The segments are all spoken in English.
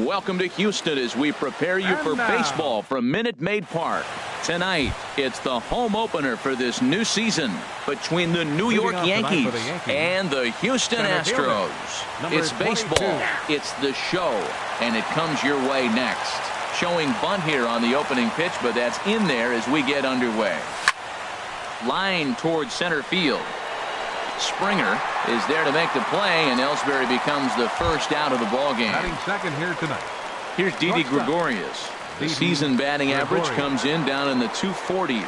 Welcome to Houston as we prepare you for baseball from Minute Maid Park. Tonight, it's the home opener for this new season between the New York Yankees and the Houston Astros. It's baseball, it's the show, and it comes your way next. Showing bunt here on the opening pitch, but that's in there as we get underway. Line towards center field. Springer is there to make the play, and Ellsbury becomes the first out of the ballgame. Batting second here tonight. Here's Didi Gregorius. The season batting average comes in down in the 240s.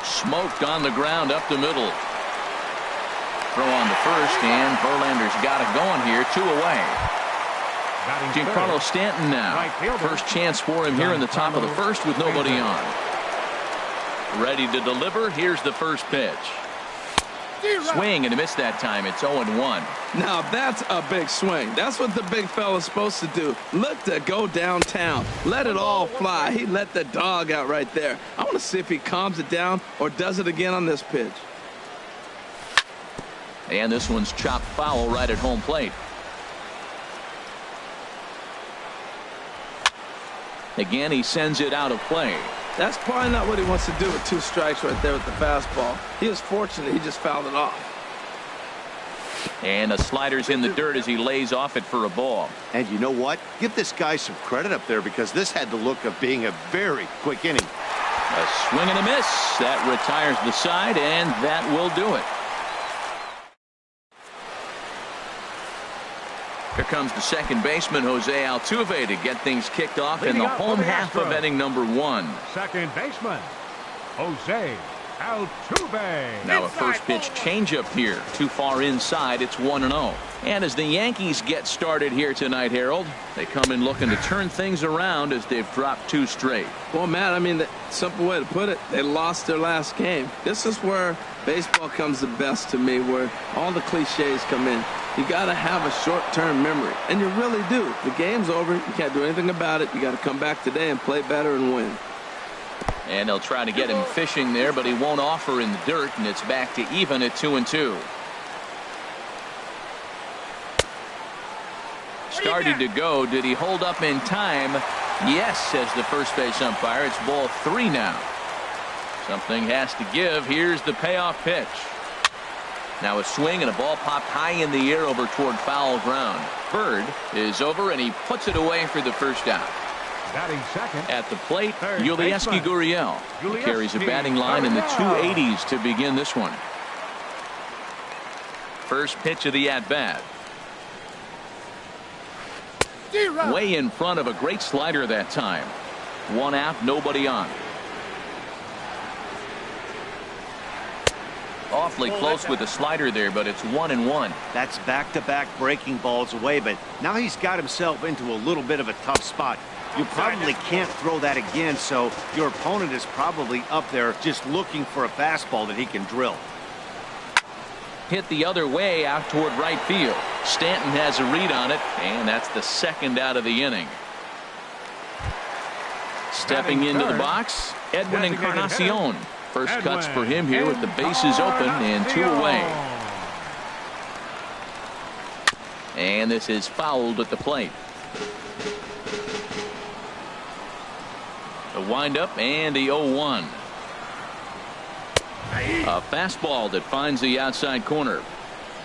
Smoked on the ground up the middle. Throw on the first, and Verlander's got it going here. 2 away. Giancarlo Stanton now. First chance for him here in the top of the first with nobody on. Ready to deliver. Here's the first pitch. Swing and a miss that time. It's 0-1. Now that's a big swing. That's what the big fella's supposed to do. Look to go downtown. Let it all fly. He let the dog out right there. I want to see if he calms it down or does it again on this pitch. And this one's chopped foul right at home plate. Again, he sends it out of play. That's probably not what he wants to do with 2 strikes right there with the fastball. He is fortunate he just fouled it off. And a slider's in the dirt as he lays off it for a ball. And you know what? Give this guy some credit up there because this had the look of being a very quick inning. A swing and a miss. That retires the side, and that will do it. Here comes the second baseman, Jose Altuve, to get things kicked off in the home half of inning number 1. Second baseman, Jose Altuve. Now a first pitch changeup here. Too far inside. It's 1-0. And as the Yankees get started here tonight, Harold, they come in looking to turn things around as they've dropped 2 straight. Well, Matt, I mean, the simple way to put it, they lost their last game. This is where baseball comes the best to me, where all the cliches come in. You got to have a short-term memory, and you really do. The game's over. You can't do anything about it. You got to come back today and play better and win. And they'll try to get him fishing there, but he won't offer in the dirt, and it's back to even at 2-2. Started to go. Did he hold up in time? Yes, says the first base umpire. It's ball 3 now. Something has to give. Here's the payoff pitch. Now a swing and a ball popped high in the air over toward foul ground. Bird is over, and he puts it away for the first out. Batting second. At the plate, Yulieski Gurriel carries a batting line in the 280s to begin this one. First pitch of the at-bat. Way in front of a great slider that time. 1 out, nobody on. Awfully close with the slider there, but it's 1-1. That's back-to-back breaking balls away, but now he's got himself into a little bit of a tough spot. You probably can't throw that again, so your opponent is probably up there just looking for a fastball that he can drill. Hit the other way out toward right field. Stanton has a read on it, and that's the second out of the inning. Stepping into the box, Edwin Encarnacion. First cuts for him here with the bases open and 2 away. And this is fouled at the plate. The windup and the 0-1. A fastball that finds the outside corner.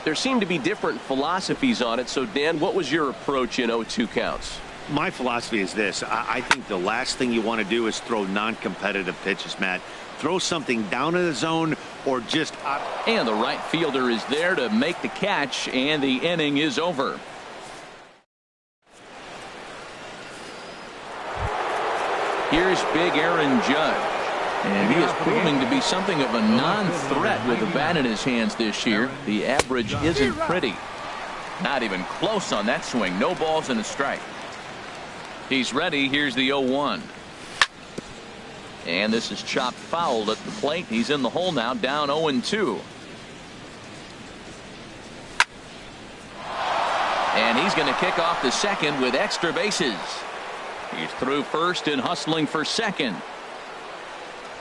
There seem to be different philosophies on it. So, Dan, what was your approach in 0-2 counts? My philosophy is this. I think the last thing you want to do is throw non-competitive pitches, Matt. Throw something down in the zone or just out. And the right fielder is there to make the catch, and the inning is over. Here's big Aaron Judge. And he is proving to be something of a non-threat with the bat in his hands this year. The average isn't pretty. Not even close on that swing. No balls and a strike. He's ready. Here's the 0-1. And this is chopped foul at the plate. He's in the hole now, down 0-2. And he's going to kick off the second with extra bases. He's through first and hustling for second.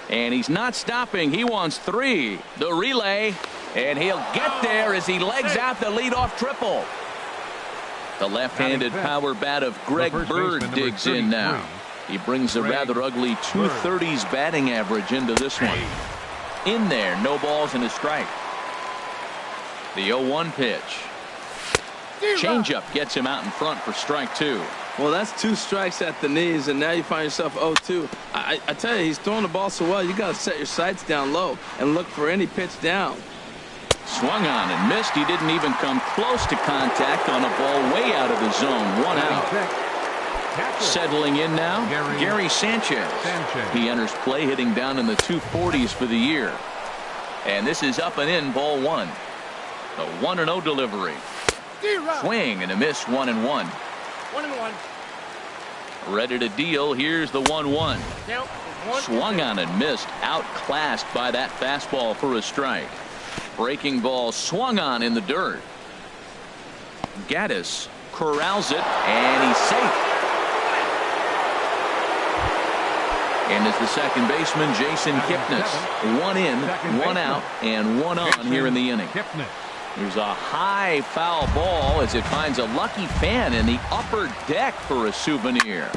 And he's not stopping. He wants 3. The relay. And he'll get there as he legs out the leadoff triple. The left-handed power bat of Greg Bird digs in now. He brings a rather ugly 230s batting average into this one. In there, no balls and a strike. The 0-1 pitch. Changeup gets him out in front for strike 2. Well, that's 2 strikes at the knees, and now you find yourself 0-2. I tell you, he's throwing the ball so well, you got to set your sights down low and look for any pitch down. Swung on and missed. He didn't even come close to contact on a ball way out of the zone. 1 out. Settling in now, Gary Sanchez. He enters play hitting down in the 240s for the year. And this is up and in, ball 1. The 1-0 delivery. Swing and a miss, 1-1. 1-1. Ready to deal. Here's the 1-1. Swung on and missed. Outclassed by that fastball for a strike. Breaking ball swung on in the dirt. Gaddis corrals it, and he's safe. And as the second baseman, Jason Kipnis. 1 in, 1 out, and 1 on here in the inning. There's a high foul ball as it finds a lucky fan in the upper deck for a souvenir.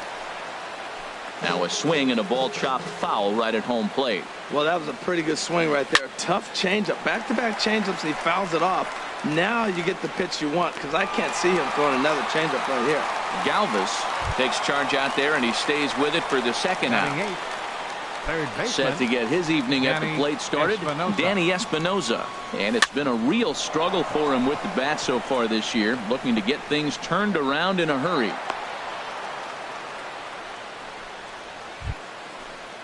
Now a swing and a ball chopped foul right at home plate. Well, that was a pretty good swing right there. Tough changeup. Back-to-back changeups, and he fouls it off. Now you get the pitch you want, because I can't see him throwing another changeup right here. Galvis takes charge out there, and he stays with it for the second out. Set to get his evening at the plate started, Danny Espinoza. And it's been a real struggle for him with the bat so far this year, looking to get things turned around in a hurry.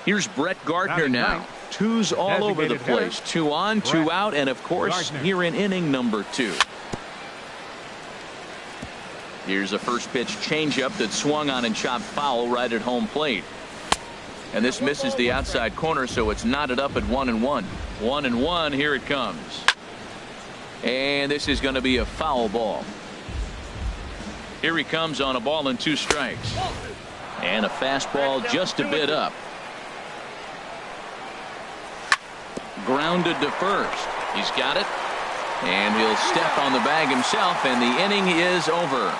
Here's Brett Gardner now. 2s all over the place. 2 on, 2 out, and of course here in inning number 2. Here's a first pitch changeup that swung on and chopped foul right at home plate. And this misses the outside corner, so it's knotted up at 1-1. 1-1, here it comes. And this is going to be a foul ball. Here he comes on a ball and 2 strikes. And a fastball just a bit up. Grounded to first. He's got it. And he'll step on the bag himself, and the inning is over.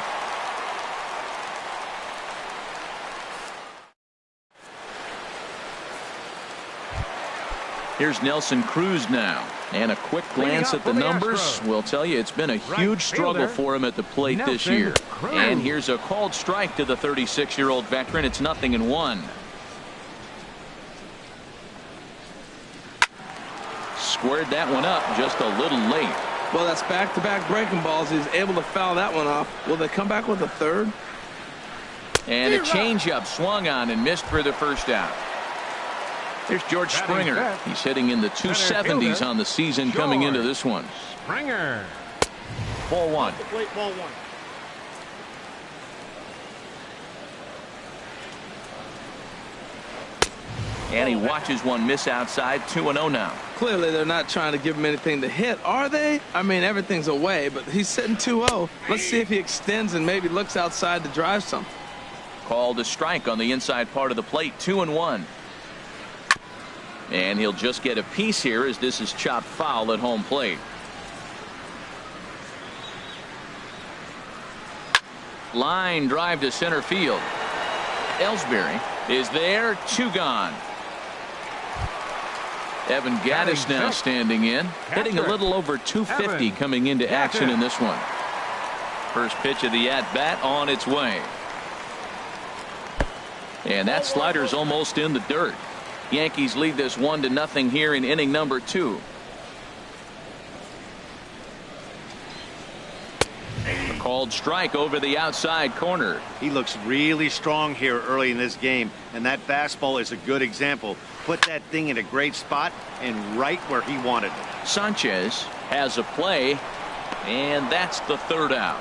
Here's Nelson Cruz now. And a quick glance at the numbers will tell you it's been a huge struggle for him at the plate this year. And here's a called strike to the 36-year-old veteran. It's 0-1. Squared that one up just a little late. Well, that's back-to-back breaking balls. He's able to foul that one off. Will they come back with a third? And a changeup swung on and missed for the first out. There's George Springer. He's hitting in the 270s on the season coming into this one. Springer. Ball 1. Ball 1. And he watches one miss outside. 2-0 now. Clearly they're not trying to give him anything to hit, are they? I mean, everything's away, but he's sitting 2-0. Let's see if he extends and maybe looks outside to drive something. Called a strike on the inside part of the plate. 2-1. And he'll just get a piece here as this is chopped foul at home plate. Line drive to center field. Ellsbury is there. 2 gone. Evan Gaddis now standing in, hitting a little over 250 coming into action in this one. First pitch of the at-bat on its way. And that slider's almost in the dirt. Yankees lead this 1-0 here in inning number 2. A called strike over the outside corner. He looks really strong here early in this game, and that fastball is a good example. Put that thing in a great spot and right where he wanted it. Sanchez has a play, and that's the 3rd out.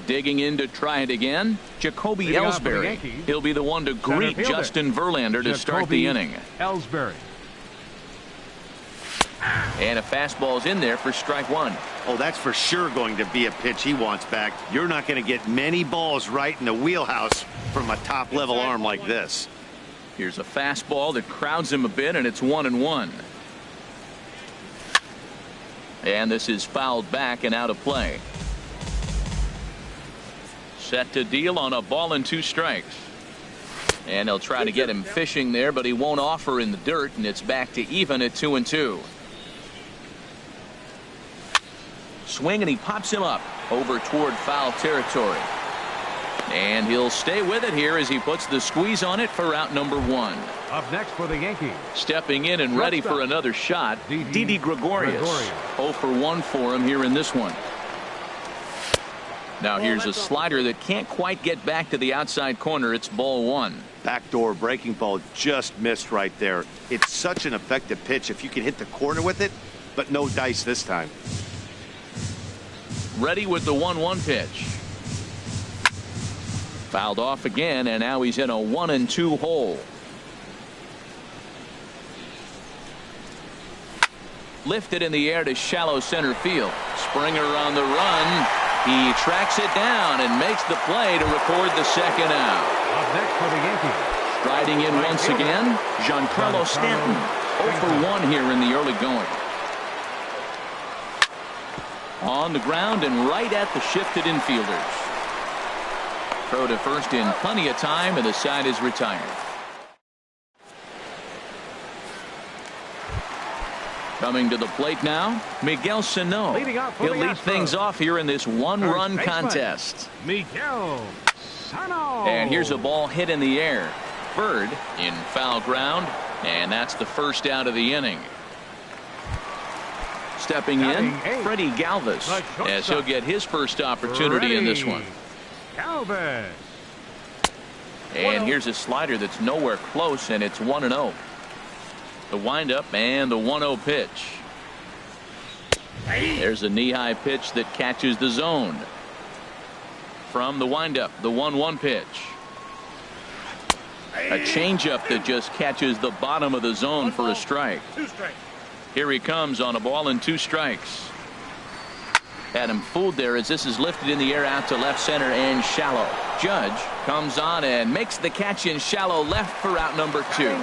Digging in to try it again, Jacoby Ellsbury. He'll be the one to greet Justin Verlander to start the inning. Ellsbury. And a fastball's in there for strike 1. Oh, that's for sure going to be a pitch he wants back. You're not going to get many balls right in the wheelhouse from a top-level arm like this. Here's a fastball that crowds him a bit, and it's 1-1. And this is fouled back and out of play. Set to deal on a ball and 2 strikes. And they'll try to get him fishing there, but he won't offer in the dirt, and it's back to even at 2-2. Swing, and he pops him up over toward foul territory. And he'll stay with it here as he puts the squeeze on it for out number 1. Up next for the Yankees. Stepping in and ready for another shot, Didi Gregorius. 0 for 1 for him here in this one. Now here's a slider that can't quite get back to the outside corner. It's ball 1. Backdoor breaking ball just missed right there. It's such an effective pitch if you can hit the corner with it, but no dice this time. Ready with the 1-1 pitch. Fouled off again, and now he's in a 1-2 hole. Lifted in the air to shallow center field. Springer on the run. He tracks it down and makes the play to record the second out. Up next for the Yankees. Striding in once again, Giancarlo Stanton. 0 for 1 here in the early going. On the ground and right at the shifted infielders. Throw to first in plenty of time, and the side is retired. Coming to the plate now, Miguel Sano. He'll lead things off here in this one-run contest. Miguel Sano. And here's a ball hit in the air. Bird in foul ground, and that's the first out of the inning. Stepping in, Freddie Galvis, as he'll get his first opportunity in this one. Galvis. And here's a slider that's nowhere close, and it's 1-0. The windup and the 1-0 pitch. There's a knee-high pitch that catches the zone. From the windup, the 1-1 pitch. A changeup that just catches the bottom of the zone for a strike. Here he comes on a ball and 2 strikes. Had him fooled there as this is lifted in the air out to left center and shallow. Judge comes on and makes the catch in shallow left for out number 2.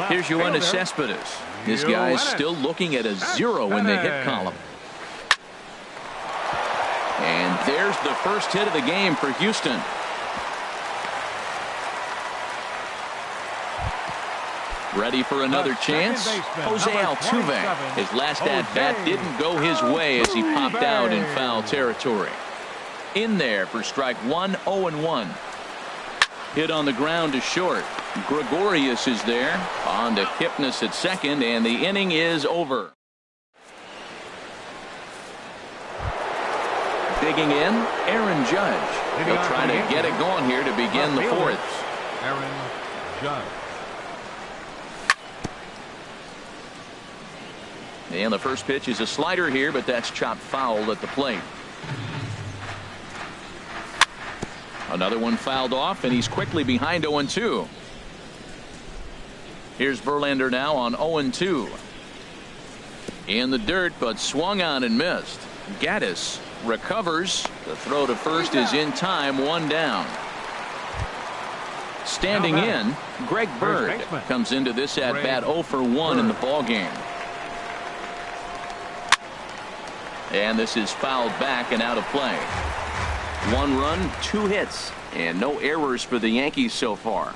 Here's Yoenis Cespedes. This guy's still looking at a 0 in the hit column. And there's the first hit of the game for Houston. Ready for another chance? Jose Altuve. His last at-bat didn't go his way as he popped out in foul territory. In there for strike 1, 0-1. Hit on the ground to short. Gregorius is there. On to Kipnis at second, and the inning is over. Digging in, Aaron Judge. He'll try to get it going here to begin the 4th. Aaron Judge. And the first pitch is a slider here, but that's chopped foul at the plate. Another one fouled off, and he's quickly behind 0-2. Here's Verlander now on 0-2. In the dirt, but swung on and missed. Gaddis recovers. The throw to first is in time, 1 down. Standing in, Greg Bird comes into this at-bat 0 for 1 in the ballgame. And this is fouled back and out of play. 1 run, 2 hits, and no errors for the Yankees so far.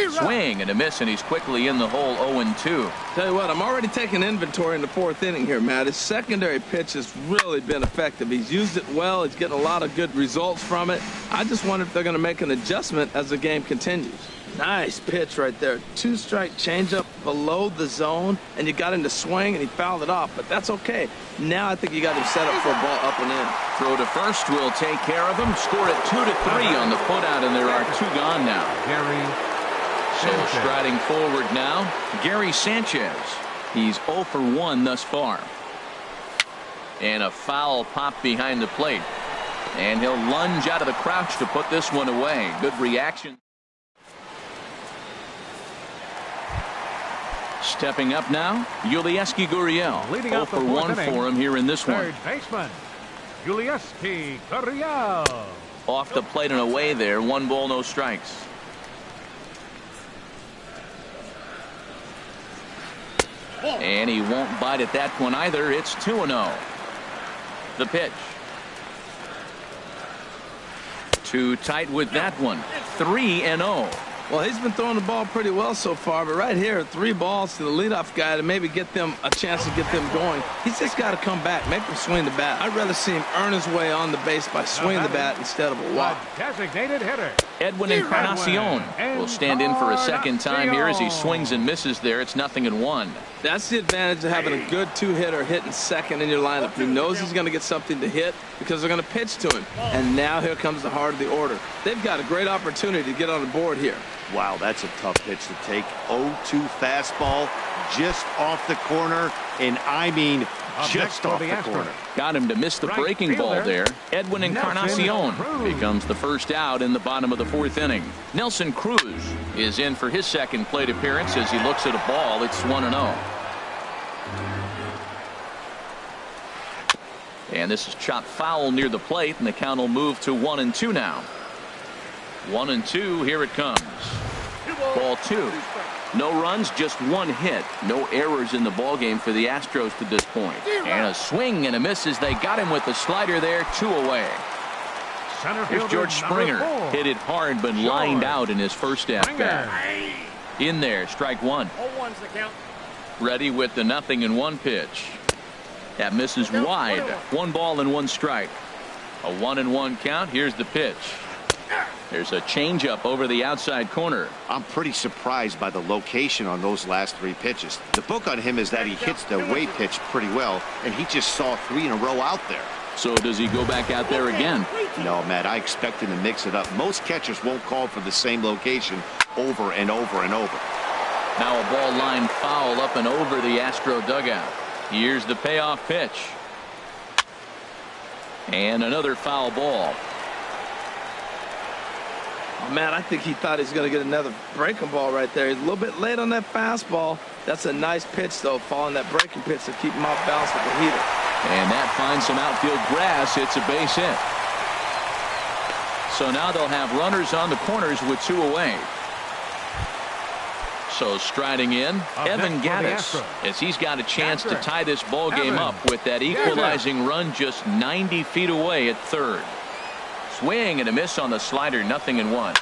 Swing and a miss, and he's quickly in the hole 0-2. Tell you what, I'm already taking inventory in the 4th inning here, Matt. His secondary pitch has really been effective. He's used it well. He's getting a lot of good results from it. I just wonder if they're going to make an adjustment as the game continues. Nice pitch right there. 2-strike changeup below the zone, and you got him to swing, and he fouled it off. But that's okay. Now I think you got him set up for a ball up and in. Throw to first will take care of him. Score it 2-3 on the putout, and there are 2 gone now. So striding forward now, Gary Sanchez. He's 0 for 1 thus far. And a foul pop behind the plate. And he'll lunge out of the crouch to put this one away. Good reaction. Stepping up now, Yulieski Gurriel. 0 for 1 for him here in this one. Third baseman, Yulieski Gurriel. Off the plate and away there. 1 ball, no strikes. And he won't bite at that one either. It's 2-0. The pitch. Too tight with that one. 3-0. Well, he's been throwing the ball pretty well so far, but right here, 3 balls to the leadoff guy to maybe get them a chance to get them going. He's just got to come back, make him swing the bat. I'd rather see him earn his way on the base by swinging the bat instead of a walk. Designated hitter. Edwin Encarnacion will stand in for a second time here as he swings and misses there. It's 0-1. That's the advantage of having a good 2-hitter hitting second in your lineup. He knows he's going to get something to hit because they're going to pitch to him. And now here comes the heart of the order. They've got a great opportunity to get on the board here. Wow, that's a tough pitch to take. 0-2 fastball just off the corner, and I mean just off the corner. Got him to miss the breaking ball there. Edwin Encarnacion becomes the first out in the bottom of the 4th inning. Nelson Cruz is in for his second plate appearance as he looks at a ball. It's 1-0. And this is chopped foul near the plate, and the count will move to 1-2 now. 1-2, here it comes. Ball 2. No runs, just 1 hit. No errors in the ball game for the Astros to this point. And a swing and a miss as they got him with the slider there. 2 away. Here's George Springer. Hit it hard but lined out in his first at bat. In there, strike 1. Ready with the 0-1 pitch. That misses wide. 1 ball and 1 strike. A 1-1 count. Here's the pitch. There's a changeup over the outside corner. I'm pretty surprised by the location on those last 3 pitches. The book on him is that he hits the way pitch pretty well, and he just saw 3 in a row out there. So does he go back out there again? No, Matt, I expect him to mix it up. Most catchers won't call for the same location over and over and over. Now a ball line foul up and over the Astro dugout. Here's the payoff pitch. And another foul ball. Oh, man, I think he thought he was going to get another breaking ball right there. He's a little bit late on that fastball. That's a nice pitch, though, following that breaking pitch to keep him off balance with the heater. And that finds some outfield grass. It's a base hit. So now they'll have runners on the corners with 2 away. So striding in, Evan Gattis, as he's got a chance to tie this ball game up with that equalizing run just 90 feet away at third. Swing and a miss on the slider, 0-1.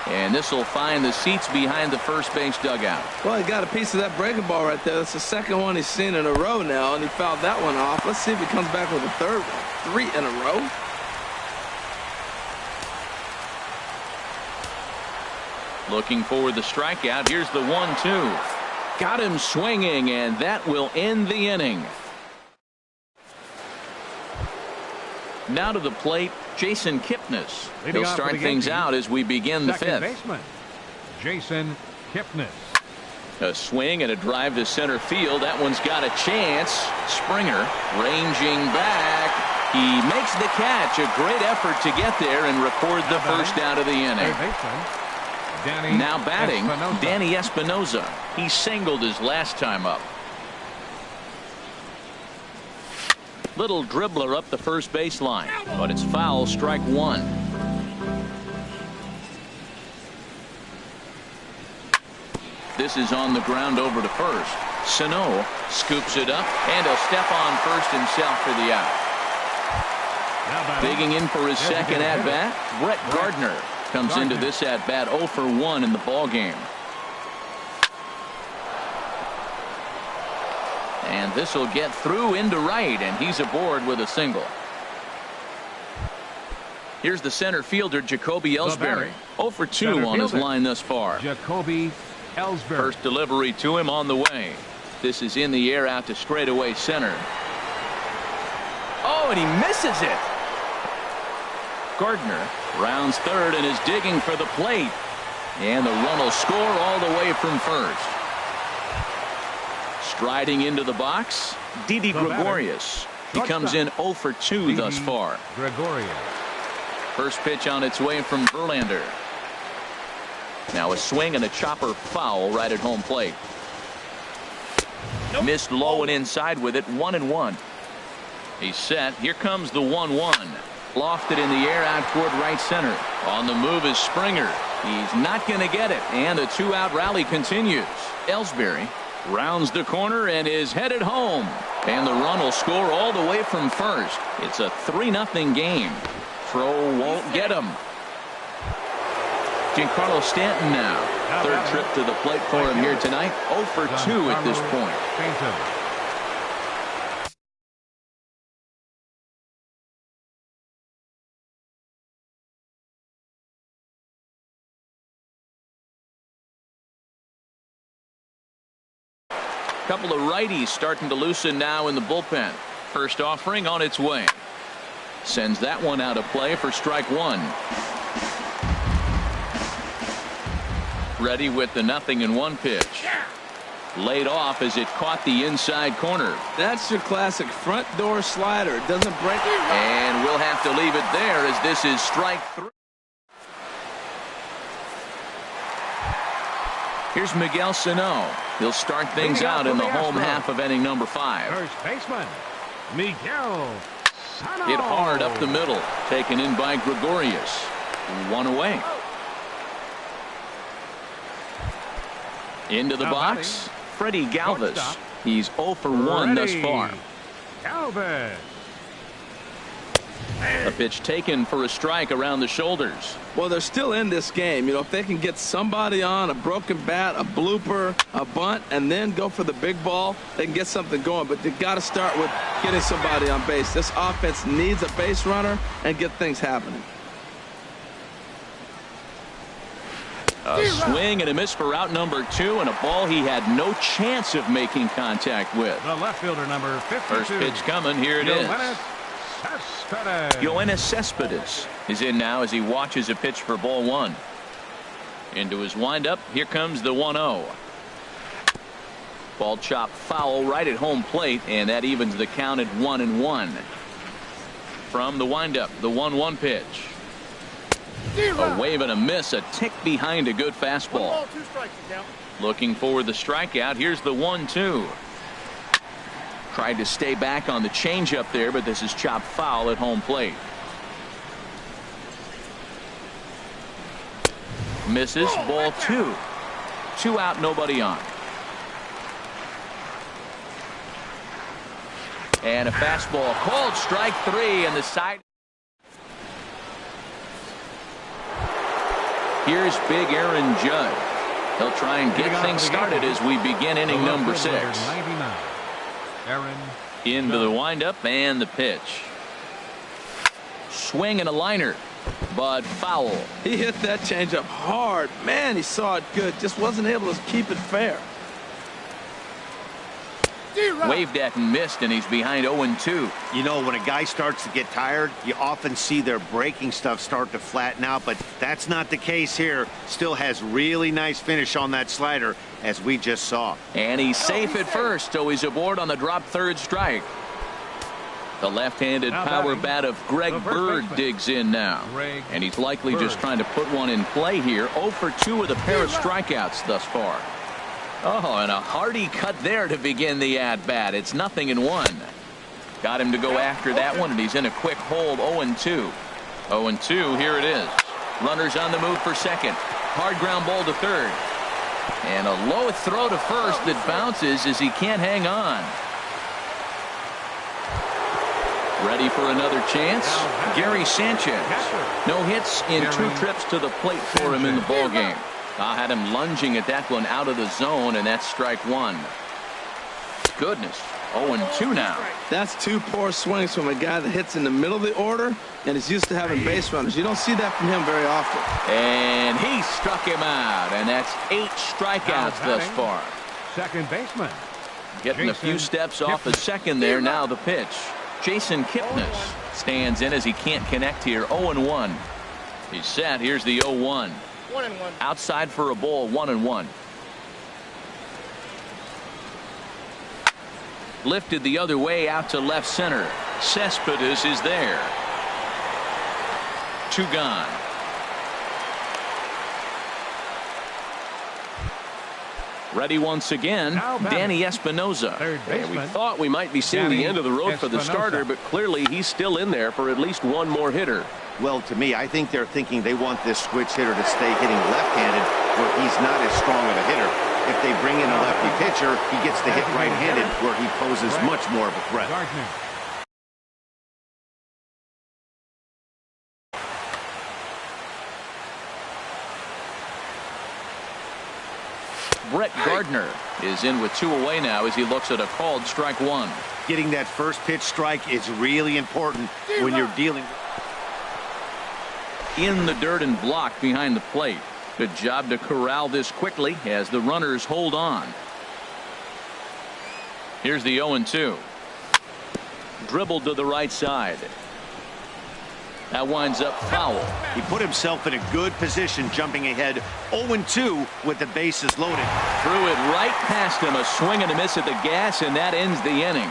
And this will find the seats behind the first base dugout. Well, he got a piece of that breaking ball right there. That's the second one he's seen in a row now, and he fouled that one off. Let's see if he comes back with a third one. 3 in a row. Looking for the strikeout. Here's the 1-2. Got him swinging, and that will end the inning. Now to the plate, Jason Kipnis. He'll start things out as we begin the 5th. Baseman, Jason Kipnis. A swing and a drive to center field. That one's got a chance. Springer ranging back. He makes the catch. A great effort to get there and record the first out of the inning. Now batting, Danny Espinoza. He singled his last time up. Little dribbler up the first baseline, but it's foul, strike 1. This is on the ground over to first. Sano scoops it up, and he'll step on first himself for the out. Digging in for his second at-bat, Brett Gardner comes into this at-bat 0 for 1 in the ball game. And this will get through into right, and he's aboard with a single. Here's the center fielder, Jacoby Ellsbury. 0 for 2 on his line thus far. Jacoby Ellsbury. First delivery to him on the way. This is in the air out to straightaway center. Oh, and he misses it. Gardner rounds third and is digging for the plate. And the run will score all the way from first. Striding into the box, Didi Gregorius. He comes in 0 for 2 thus far. Gregorius. First pitch on its way from Verlander. Now a swing and a chopper foul right at home plate. Missed low and inside with it, 1-1. He's set. Here comes the 1-1. Lofted in the air out toward right center. On the move is Springer. He's not going to get it, and the 2-out rally continues. Ellsbury Rounds the corner and is headed home. And the run will score all the way from first. It's a 3-0 game. Throw won't get him. Giancarlo Stanton now. Third trip to the plate for him here tonight. 0 for 2 at this point. Couple of righties starting to loosen now in the bullpen. First offering on its way. Sends that one out of play for strike one. Ready with the 0-1 pitch. Laid off as it caught the inside corner. That's your classic front door slider. It doesn't break. And we'll have to leave it there as this is strike 3. Here's Miguel Sano. He'll start things out in the home half of inning number 5. First baseman, Miguel Sano. Hit hard up the middle. Taken in by Gregorius. One away. Into the box, Freddie Galvis. He's 0 for 1 thus far. Galvis. A pitch taken for a strike around the shoulders. Well, they're still in this game. You know, if they can get somebody on, a broken bat, a blooper, a bunt, and then go for the big ball, they can get something going. But they got to start with getting somebody on base. This offense needs a base runner and get things happening. A swing and a miss for out number 2, and a ball he had no chance of making contact with. The left fielder, number 52. First pitch coming. Here it is. Yoenis Cespedes is in now as he watches a pitch for ball 1. Into his windup. Here comes the 1-0. Ball chopped foul right at home plate, and that evens the count at 1-1. From the windup, the 1-1 pitch. A wave and a miss, a tick behind a good fastball. Looking for the strikeout. Here's the 1-2. Tried to stay back on the changeup there, but this is chopped foul at home plate. Misses. Ball 2. 2 out, nobody on. And a fastball called strike 3, and the side. Here's big Aaron Judge. He'll try and get things started as we begin inning number 6. 99. Aaron Into the windup and the pitch. Swing and a liner, but foul. He hit that changeup hard. Man, he saw it good. Just wasn't able to keep it fair. Waved at and missed, and he's behind 0-2. You know, when a guy starts to get tired, you often see their breaking stuff start to flatten out, but that's not the case here. Still has really nice finish on that slider, as we just saw. And he's safe at first, so he's aboard on the drop third strike. The left-handed power bat of Greg Bird digs in now. And he's likely just trying to put one in play here. 0 for 2 with a pair of strikeouts thus far. Oh, and a hearty cut there to begin the at-bat. It's 0-1. Got him to go after that one, and he's in a quick hold. 0-2. 0-2, here it is. Runners on the move for second. Hard ground ball to third. And a low throw to first that bounces as he can't hang on. Ready for another chance? Gary Sanchez. No hits in 2 trips to the plate for him in the ballgame. I had him lunging at that one out of the zone, and that's strike 1. Goodness. 0-2 now. That's 2 poor swings from a guy that hits in the middle of the order and is used to having base runners. You don't see that from him very often. And he struck him out, and that's 8 strikeouts thus far. Second baseman. Getting a few steps off the second there. Now the pitch. Jason Kipnis stands in as he can't connect here. 0-1. He's set. Here's the 0-1. Outside for a ball. 1-1. Lifted the other way out to left center. Cespedes is there. 2 gone. Ready once again, Danny Espinosa. And we thought we might be seeing the end of the road for the starter, but clearly he's still in there for at least one more hitter. Well, to me, I think they're thinking they want this switch hitter to stay hitting left-handed where he's not as strong of a hitter. If they bring in a lefty pitcher, he gets to hit right-handed, where he poses much more of a threat. Gardner. Brett Gardner is in with 2 away now as he looks at a called strike 1. Getting that first pitch strike is really important when you're dealing. In the dirt and blocked behind the plate. Good job to corral this quickly as the runners hold on. Here's the 0-2. Dribbled to the right side. That winds up foul. He put himself in a good position jumping ahead 0-2 with the bases loaded. Threw it right past him, a swing and a miss at the gas, and that ends the inning.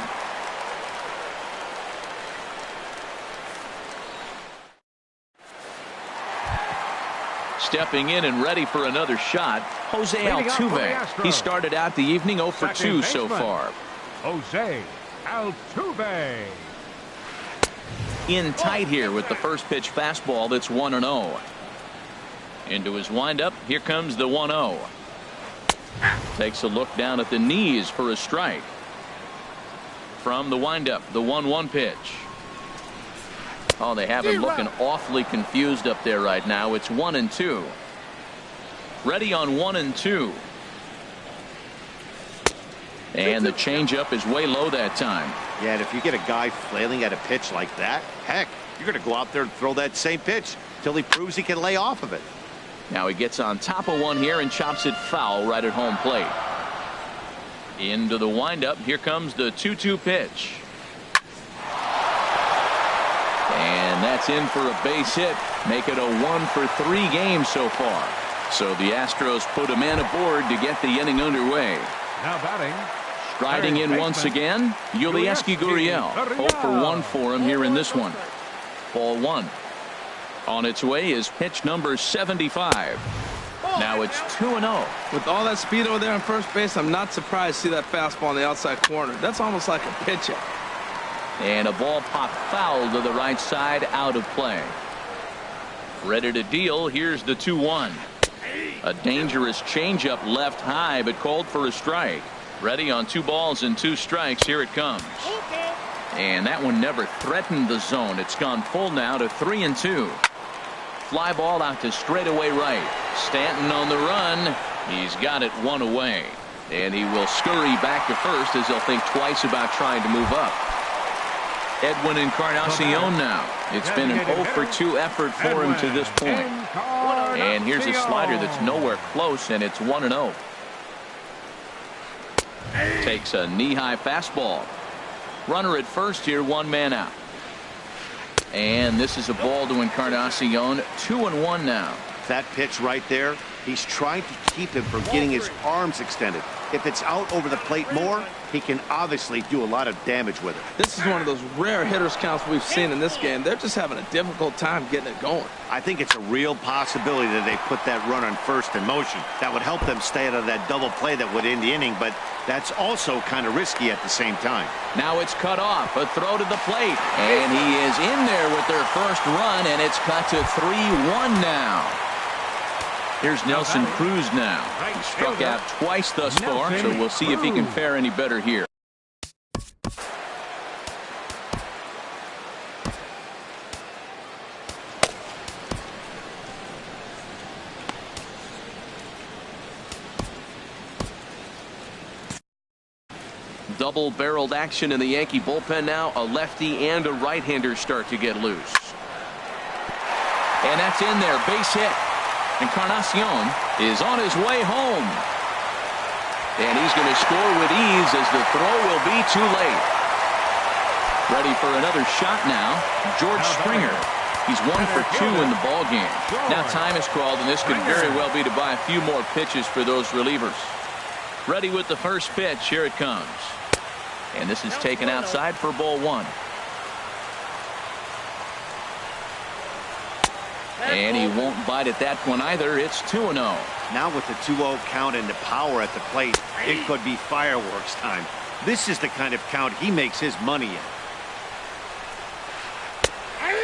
Stepping in and ready for another shot, Jose Altuve. He started out the evening 0 for 2 so far. Jose Altuve. In tight here with the first pitch fastball that's 1-0. Into his windup. Here comes the 1-0. Takes a look down at the knees for a strike. From the windup, the 1-1 pitch. Oh, they have him looking awfully confused up there right now. It's 1-2. Ready on 1-2. And the changeup is way low that time. Yeah, and if you get a guy flailing at a pitch like that, heck, you're going to go out there and throw that same pitch till he proves he can lay off of it. Now he gets on top of one here and chops it foul right at home plate. Into the windup. Here comes the 2-2 pitch. And that's in for a base hit. Make it a 1 for 3 games so far. So the Astros put a man aboard to get the inning underway. Now batting. Striding in once again, Yulieski Gurriel. 0 for 1 for him here in this one. Ball 1. On its way is pitch number 75. Now it's 2-0. With all that speed over there on first base, I'm not surprised to see that fastball on the outside corner. That's almost like a pitch out. And a ball popped foul to the right side, out of play. Ready to deal. Here's the 2-1. A dangerous changeup left high, but called for a strike. Ready on 2 balls and 2 strikes. Here it comes. And that one never threatened the zone. It's gone full now to 3-2. Fly ball out to straightaway right. Stanton on the run. He's got it 1 away. And he will scurry back to first as he'll think twice about trying to move up. Edwin Encarnacion now. It's been an 0 for 2 effort for him to this point. And here's a slider that's nowhere close, and it's 1-0. Takes a knee-high fastball. Runner at first here, 1 man out. And this is a ball to Encarnacion. 2-1 now. That pitch right there, he's trying to keep him from getting his arms extended. If it's out over the plate more, he can obviously do a lot of damage with it. This is one of those rare hitters counts we've seen in this game. They're just having a difficult time getting it going. I think it's a real possibility that they put that run on first in motion. That would help them stay out of that double play that would end the inning, but that's also kind of risky at the same time. Now it's cut off. A throw to the plate. And he is in there with their first run, and it's cut to 3-1 now. Here's Nelson Cruz now. He struck out twice thus far, so we'll see if he can fare any better here. Double-barreled action in the Yankee bullpen now. A lefty and a right-hander start to get loose. And that's in there. Base hit. Encarnacion is on his way home. And he's going to score with ease as the throw will be too late. Ready for another shot now. George Springer. He's 1 for 2 in the ball game. Now time is called, and this could very well be to buy a few more pitches for those relievers. Ready with the first pitch. Here it comes. And this is taken outside for ball 1. And he won't bite at that one either. It's 2-0. Now with the 2-0 count and the power at the plate, it could be fireworks time. This is the kind of count he makes his money in.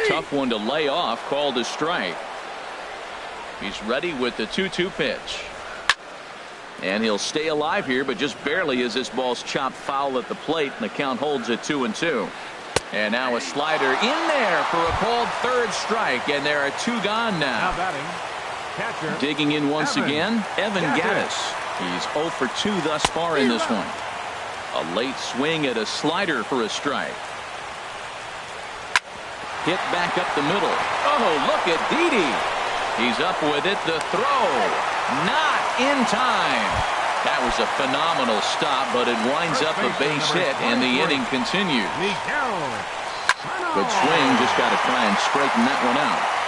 Tough one to lay off, called a strike. He's ready with the 2-2 pitch. And he'll stay alive here, but just barely as this ball's chopped foul at the plate, and the count holds at 2-2. And now a slider in there for a called third strike, and there are 2 gone now. Now batting, catcher. Digging in once again, Evan Gattis. He's 0 for 2 thus far in this one. A late swing at a slider for a strike. Hit back up the middle. Oh, look at Didi. He's up with it. The throw. Not in time. That was a phenomenal stop, but it winds up a base hit, and the inning continues. Good swing. Just got to try and straighten that one out.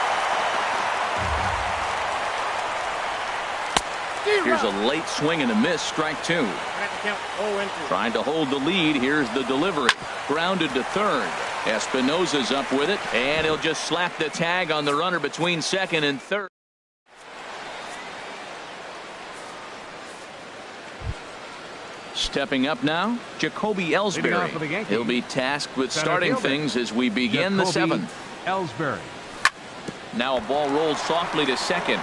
Here's a late swing and a miss. Strike 2. Trying to hold the lead. Here's the delivery. Grounded to third. Espinosa's up with it, and he'll just slap the tag on the runner between second and third. Stepping up now, Jacoby Ellsbury. He'll be tasked with starting things as we begin the 7th. Ellsbury. Now a ball rolled softly to second.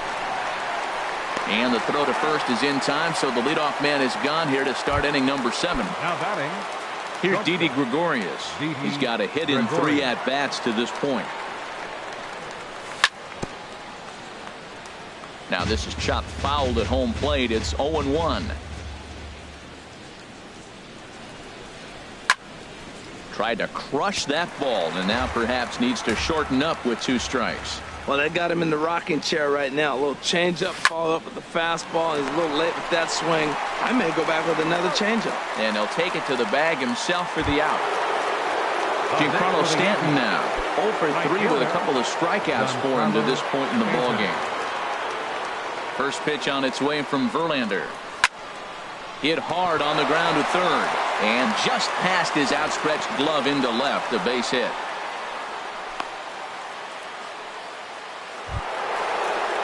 And the throw to first is in time, so the leadoff man is gone here to start inning number 7. Now batting. Here's Didi Gregorius. He's got a hit in 3 at-bats to this point. Now this is chopped fouled at home plate. It's 0-1. Tried to crush that ball, and now perhaps needs to shorten up with 2 strikes. Well, they got him in the rocking chair right now. A little changeup, follow up with the fastball. He's a little late with that swing. I may go back with another changeup. And he'll take it to the bag himself for the out. Giancarlo Stanton now 0 for 3 with a couple of strikeouts for him to this point in the ballgame. First pitch on its way from Verlander. Hit hard on the ground to third, and just past his outstretched glove into left, a base hit.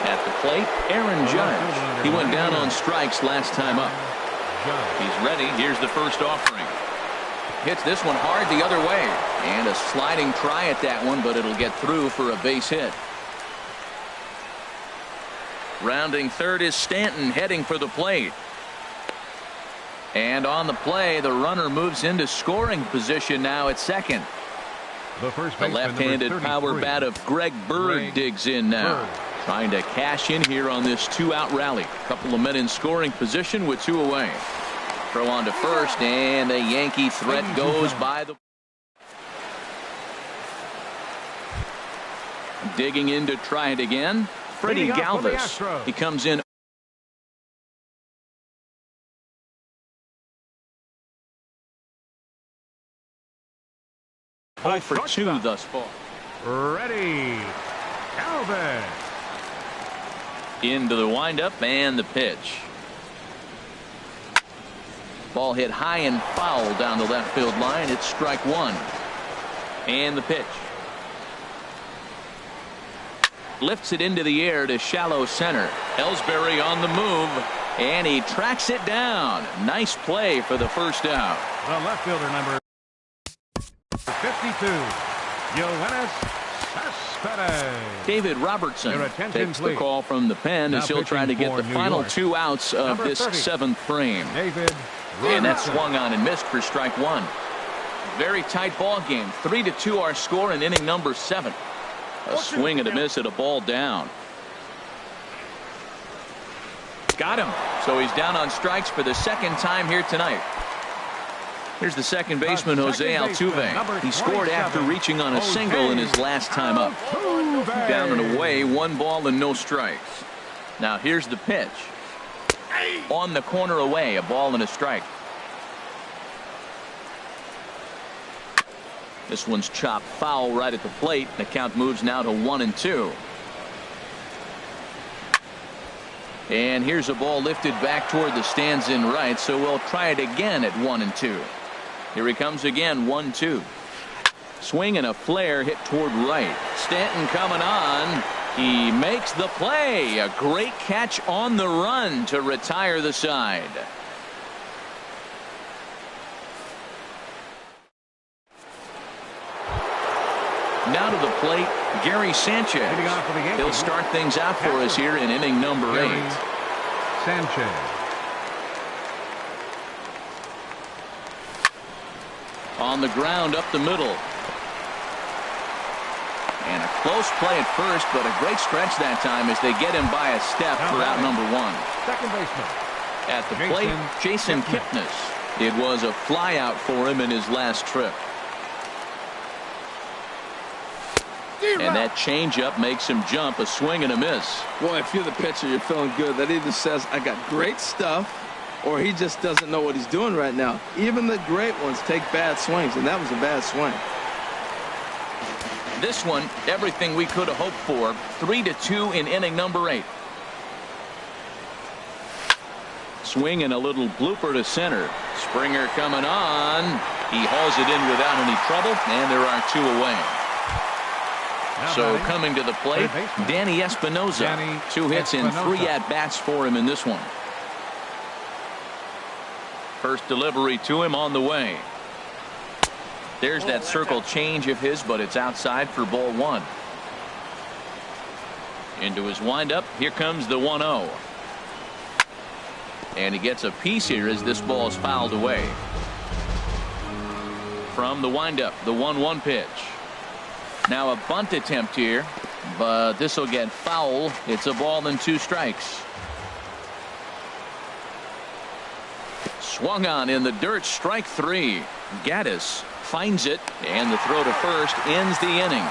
At the plate, Aaron Judge. He went down on strikes last time up. He's ready. Here's the first offering. Hits this one hard the other way, and a sliding try at that one, but it'll get through for a base hit. Rounding third is Stanton, heading for the plate. And on the play, the runner moves into scoring position now at second. The left-handed power bat of Greg Bird digs in now. Trying to cash in here on this 2-out rally. Couple of men in scoring position with 2 away. Throw on to first, and a Yankee threat goes by the... Digging in to try it again, Freddie Galvis. He comes in. Oh for 2 thus far. Ready. Galvis. Into the windup and the pitch. Ball hit high and foul down the left field line. It's strike 1. And the pitch. Lifts it into the air to shallow center. Ellsbury on the move, and he tracks it down. Nice play for the first out. The left fielder, number 52, Yoenis Cespedes. David Robertson takes the call from the pen as he'll try to get the final 2 outs of this 7th frame. And that swung on and missed for strike 1. Very tight ball game. 3-2 our score in inning number 7. A swing and a miss at a ball down. Got him. So he's down on strikes for the 2nd time here tonight. Here's the second baseman, Jose Altuve. He scored after reaching on a single in his last time up. Down and away, 1 ball and no strikes. Now here's the pitch. On the corner away, a ball and a strike. This one's chopped foul right at the plate. The count moves now to 1-2. And here's a ball lifted back toward the stands in right, so we'll try it again at 1-2. Here he comes again, 1-2. Swing and a flare hit toward right. Stanton coming on. He makes the play. A great catch on the run to retire the side. Now to the plate, Gary Sanchez. He'll start things out for us here in inning number 8. Sanchez. On the ground up the middle. And a close play at first, but a great stretch that time as they get him by a step for out number one. Second baseman. At the plate, Jason Kipnis. It was a flyout for him in his last trip. And that changeup makes him jump, a swing and a miss. Boy, if you're the pitcher, you're feeling good. That either says, I got great stuff, or he just doesn't know what he's doing right now. Even the great ones take bad swings, and that was a bad swing. This one, everything we could have hoped for. 3-2 in inning number 8. Swing and a little blooper to center. Springer coming on. He hauls it in without any trouble, and there are 2 away. So coming to the plate, Danny Espinosa. 2 hits and 3 at-bats for him in this one. First delivery to him on the way. There's that circle change of his, but it's outside for ball 1. Into his windup. Here comes the 1-0. And he gets a piece here as this ball is fouled away. From the windup, the 1-1 pitch. Now a bunt attempt here, but this will get foul. It's a ball and 2 strikes. Swung on in the dirt, strike 3. Gaddis finds it, and the throw to first ends the inning.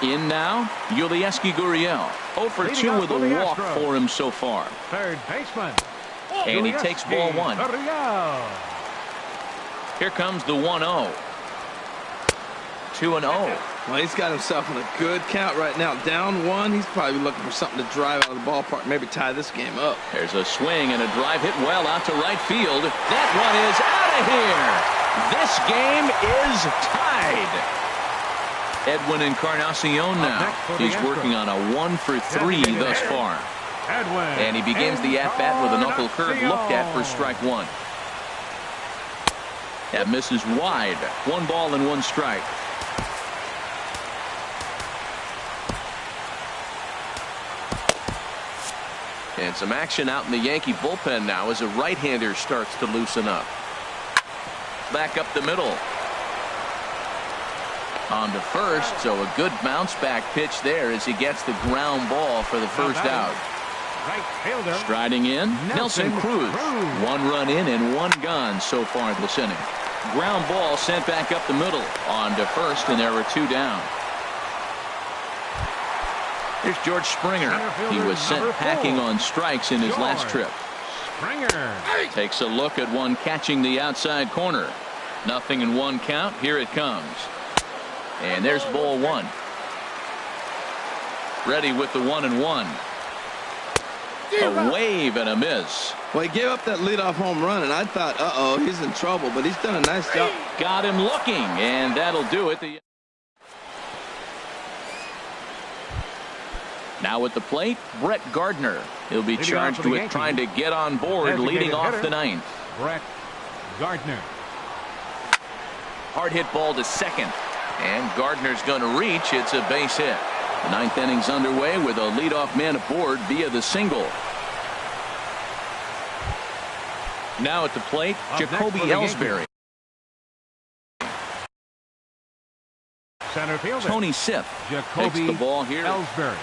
In now, Yulieski Gurriel. 0 for 2 with a walk for him so far. Third baseman. And he takes ball 1. Here comes the 1-0. 2-0. Well, he's got himself in a good count right now. Down 1. He's probably looking for something to drive out of the ballpark, maybe tie this game up. There's a swing and a drive hit well out to right field. That one is out of here. This game is tied. Edwin Encarnacion now. He's working on a 1 for 3 thus far. And he begins the at-bat with a knuckle curve looked at for strike 1. That misses wide. 1 ball and 1 strike. And some action out in the Yankee bullpen now as a right-hander starts to loosen up. Back up the middle. On to first, so a good bounce back pitch there as he gets the ground ball for the first out. Striding in, Nelson Cruz. 1 run in and 1 gone so far this inning. Ground ball sent back up the middle. On to first, and there were 2 down. Here's George Springer. He was sent packing on strikes in his last trip. Springer takes a look at one catching the outside corner. 0-1 count. Here it comes. And there's ball 1. Ready with the 1-1. A wave and a miss. Well, he gave up that leadoff home run, and I thought, uh-oh, he's in trouble, but he's done a nice job. Got him looking, and that'll do it. Now at the plate, Brett Gardner. He'll be charged with trying to get on board, leading off the 9th. Brett Gardner. Hard hit ball to second. And Gardner's going to reach. It's a base hit. The 9th inning's underway with a leadoff man aboard via the single. Now at the plate, Jacoby Ellsbury. Center fielder Tony Sip takes the ball here. Ellsbury.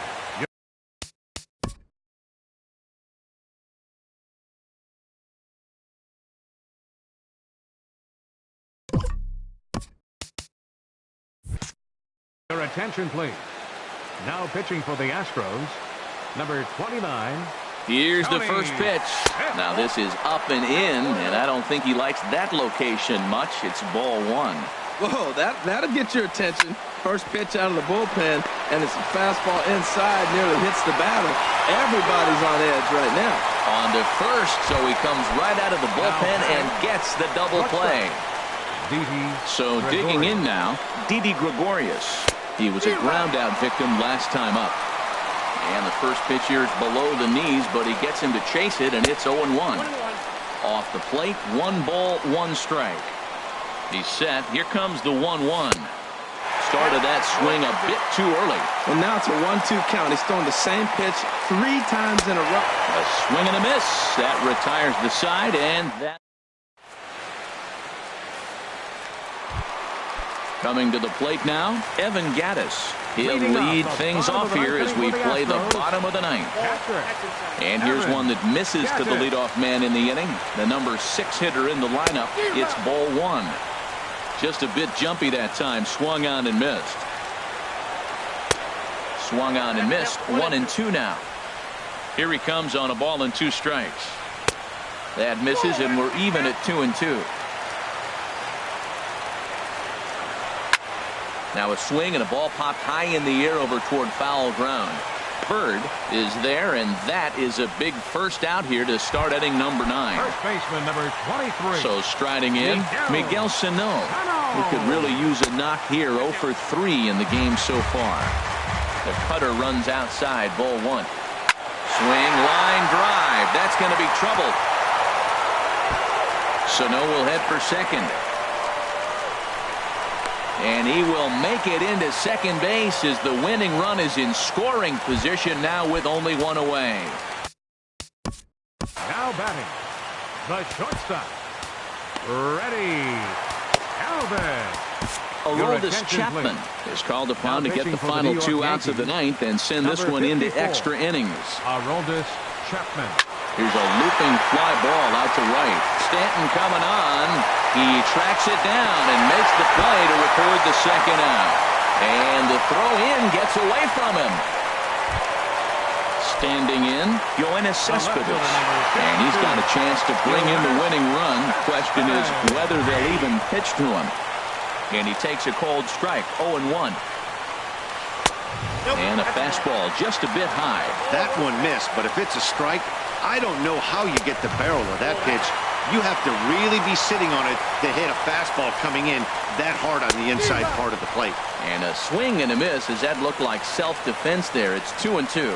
Your attention, please. Now pitching for the Astros, number 29. Here's the first pitch. Now this is up and in, and I don't think he likes that location much. It's ball 1. Whoa, that'll get your attention. First pitch out of the bullpen, and it's a fastball inside, nearly hits the batter. Everybody's on edge right now. On to first, so he comes right out of the bullpen and gets the double play. So digging in now, Didi Gregorius. He was a ground-out victim last time up. And the first pitch here is below the knees, but he gets him to chase it, and it's 0-1. Off the plate, 1 ball, 1 strike. He's set. Here comes the 1-1. started that swing a bit too early. Well, now it's a 1-2 count. He's throwing the same pitch 3 times in a row. A swing and a miss. That retires the side, and that. Coming to the plate now, Evan Gaddis. He'll lead things off here as we play the bottom of the ninth. And here's one that misses to the leadoff man in the inning. The number 6 hitter in the lineup. It's ball 1. Just a bit jumpy that time. Swung on and missed. Swung on and missed. 1-2 now. Here he comes on a ball and 2 strikes. That misses, and we're even at 2-2. Now a swing and a ball popped high in the air over toward foul ground. Bird is there, and that is a big first out here to start inning number 9. First baseman number 23. So striding in, Miguel Sano. He could really use a knock here. 0 for 3 in the game so far. The cutter runs outside, ball 1. Swing, line drive. That's going to be trouble. Sano will head for second. And he will make it into second base as the winning run is in scoring position now with only 1 away. Now batting, the shortstop, Ready, Alvin. Aroldis Chapman is called upon to get the final 2 outs of the ninth and send this one into extra innings. Aroldis Chapman. Here's a looping fly ball out to right. Stanton coming on. He tracks it down and makes the play to record the second out. And the throw in gets away from him. Standing in, Yoenis Cespedes. And he's got a chance to bring in the winning run. The question is whether they'll even pitch to him. And he takes a cold strike, 0-1. And a fastball just a bit high. That one missed, but if it's a strike, I don't know how you get the barrel of that pitch. You have to really be sitting on it to hit a fastball coming in that hard on the inside part of the plate. And a swing and a miss. Does that look like self-defense there? It's 2-2.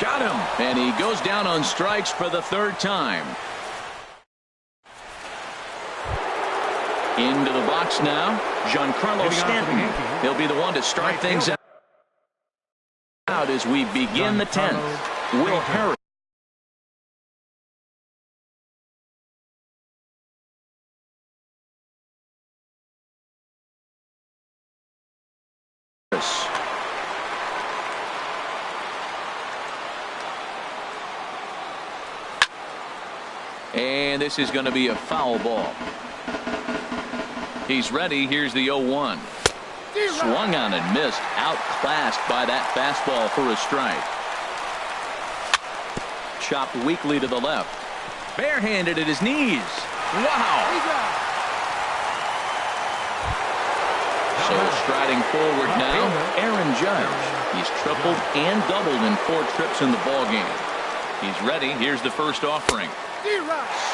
Got him. And he goes down on strikes for the 3rd time. Into the box now, Giancarlo Stanton. He'll be the one to start things out as we begin the 10th. Will Harris. And this is going to be a foul ball. He's ready. Here's the 0-1. Swung on and missed. Outclassed by that fastball for a strike. Chopped weakly to the left. Barehanded at his knees. Wow. So striding forward now, Aaron Judge. He's tripled and doubled in 4 trips in the ballgame. He's ready. Here's the first offering.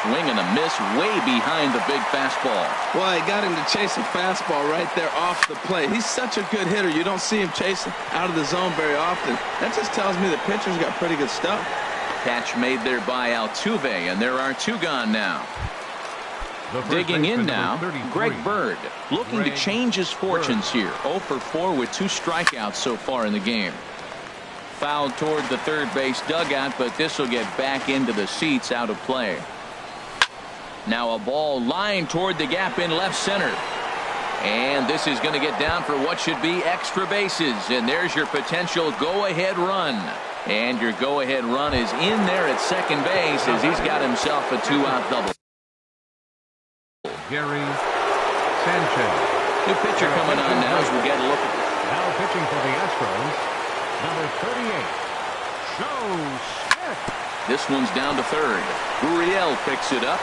Swing and a miss way behind the big fastball. Well, he got him to chase a fastball right there off the plate. He's such a good hitter. You don't see him chasing out of the zone very often. That just tells me the pitcher's got pretty good stuff. Catch made there by Altuve, and there are 2 gone now. Digging in now, Greg Bird, looking to change his fortunes here. 0 for 4 with 2 strikeouts so far in the game. Fouled toward the third base dugout, but this will get back into the seats, out of play. Now a ball lined toward the gap in left center. And this is going to get down for what should be extra bases. And there's your potential go-ahead run. And your go-ahead run is in there at second base as he's got himself a 2-out double. Gary Sanchez. New pitcher coming on now as we get a look at it. Now pitching for the Astros, number 38, Joe Smith. This one's down to third. Gurriel picks it up.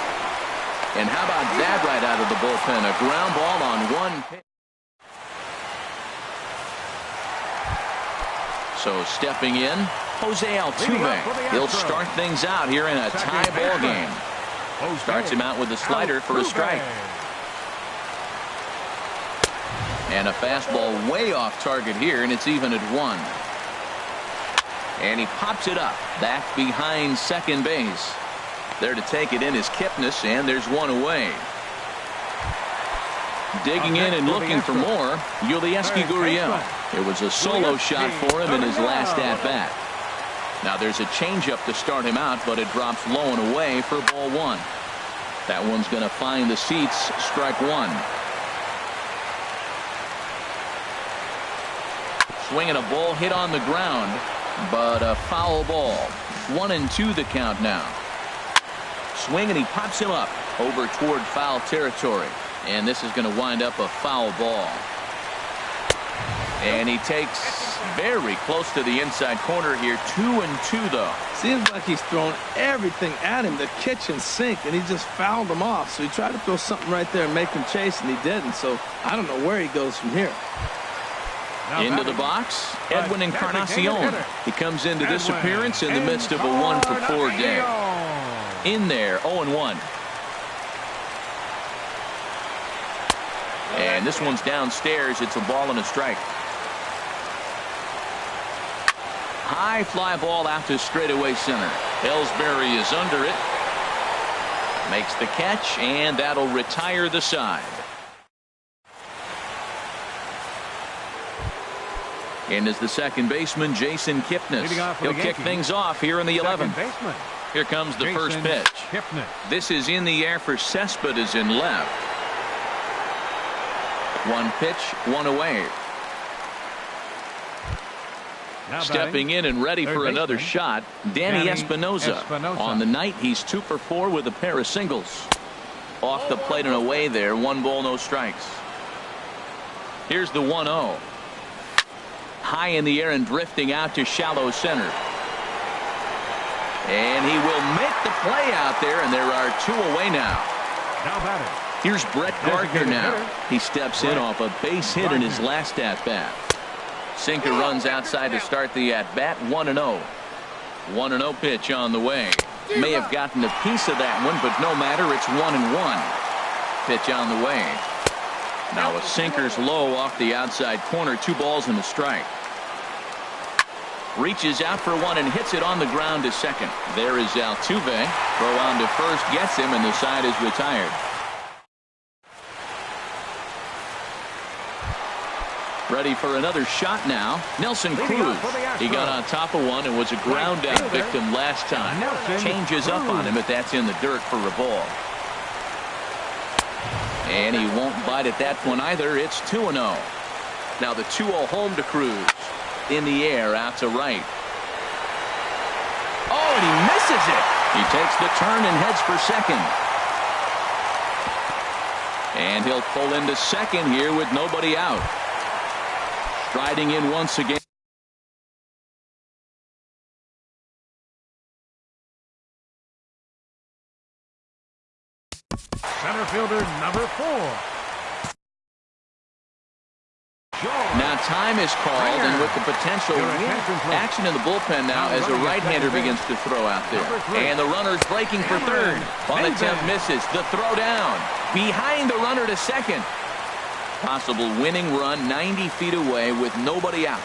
And how about that right out of the bullpen? A ground ball on 1 pitch. So stepping in, Jose Altuve. He'll start things out here in a tie ball game. Starts him out with a slider for a strike. And a fastball way off target here, and it's even at 1. And he pops it up back behind second base. There to take it in is Kipnis, and there's 1 away. Digging in and looking for more, Yulieski Gurriel. It was a solo shot for him in his last at-bat. Now there's a changeup to start him out, but it drops low and away for ball one. That one's going to find the seats, strike one. Swinging a ball hit on the ground, but a foul ball. 1-2 the count now. Swing and he pops him up over toward foul territory. And this is going to wind up a foul ball. And he takes very close to the inside corner here. 2-2 though. Seems like he's thrown everything at him, the kitchen sink, and he just fouled him off. So he tried to throw something right there and make him chase, and he didn't. So I don't know where he goes from here. Into the box, Edwin Encarnacion. He comes into this appearance in the midst of a 1-for-4 day. In there, 0-1. And this one's downstairs. It's a ball and a strike. High fly ball out to straightaway center. Ellsbury is under it. Makes the catch, and that'll retire the side. In is the second baseman, Jason Kipnis. He'll kick things off here in the 11th. Here comes the first pitch. This is in the air for Cespedes in left. One pitch, one away. Stepping in and ready for another shot, Danny Espinosa. On the night, he's 2-for-4 with a pair of singles. Off the plate and away there, 1 ball, no strikes. Here's the 1-0. High in the air and drifting out to shallow center. And he will make the play out there, and there are 2 away now. Here's Brett Gardner now. He steps in off a base hit in his last at-bat. Sinker runs outside to start the at-bat. 1-0. 1-0 pitch on the way. May have gotten a piece of that one, but no matter. It's 1-1. Pitch on the way. Now a sinker's low off the outside corner. 2 balls and a strike. Reaches out for one and hits it on the ground to second. There is Altuve. Throw on to first gets him, and the side is retired. Ready for another shot now. Nelson Cruz. He got on top of one and was a ground out victim last time. Changes up on him, but that's in the dirt for a ball. And he won't bite at that one either. It's 2-0. Now the 2-0 home to Cruz. In the air out to right. Oh, and he misses it. He takes the turn and heads for second. And he'll pull into second here with nobody out. Striding in once again. Center fielder number 4. Now time is called, and with the potential action in the bullpen now as a right-hander begins to throw out there. And the runner's breaking for third. On attempt misses. The throw down. Behind the runner to second. Possible winning run 90 feet away with nobody out.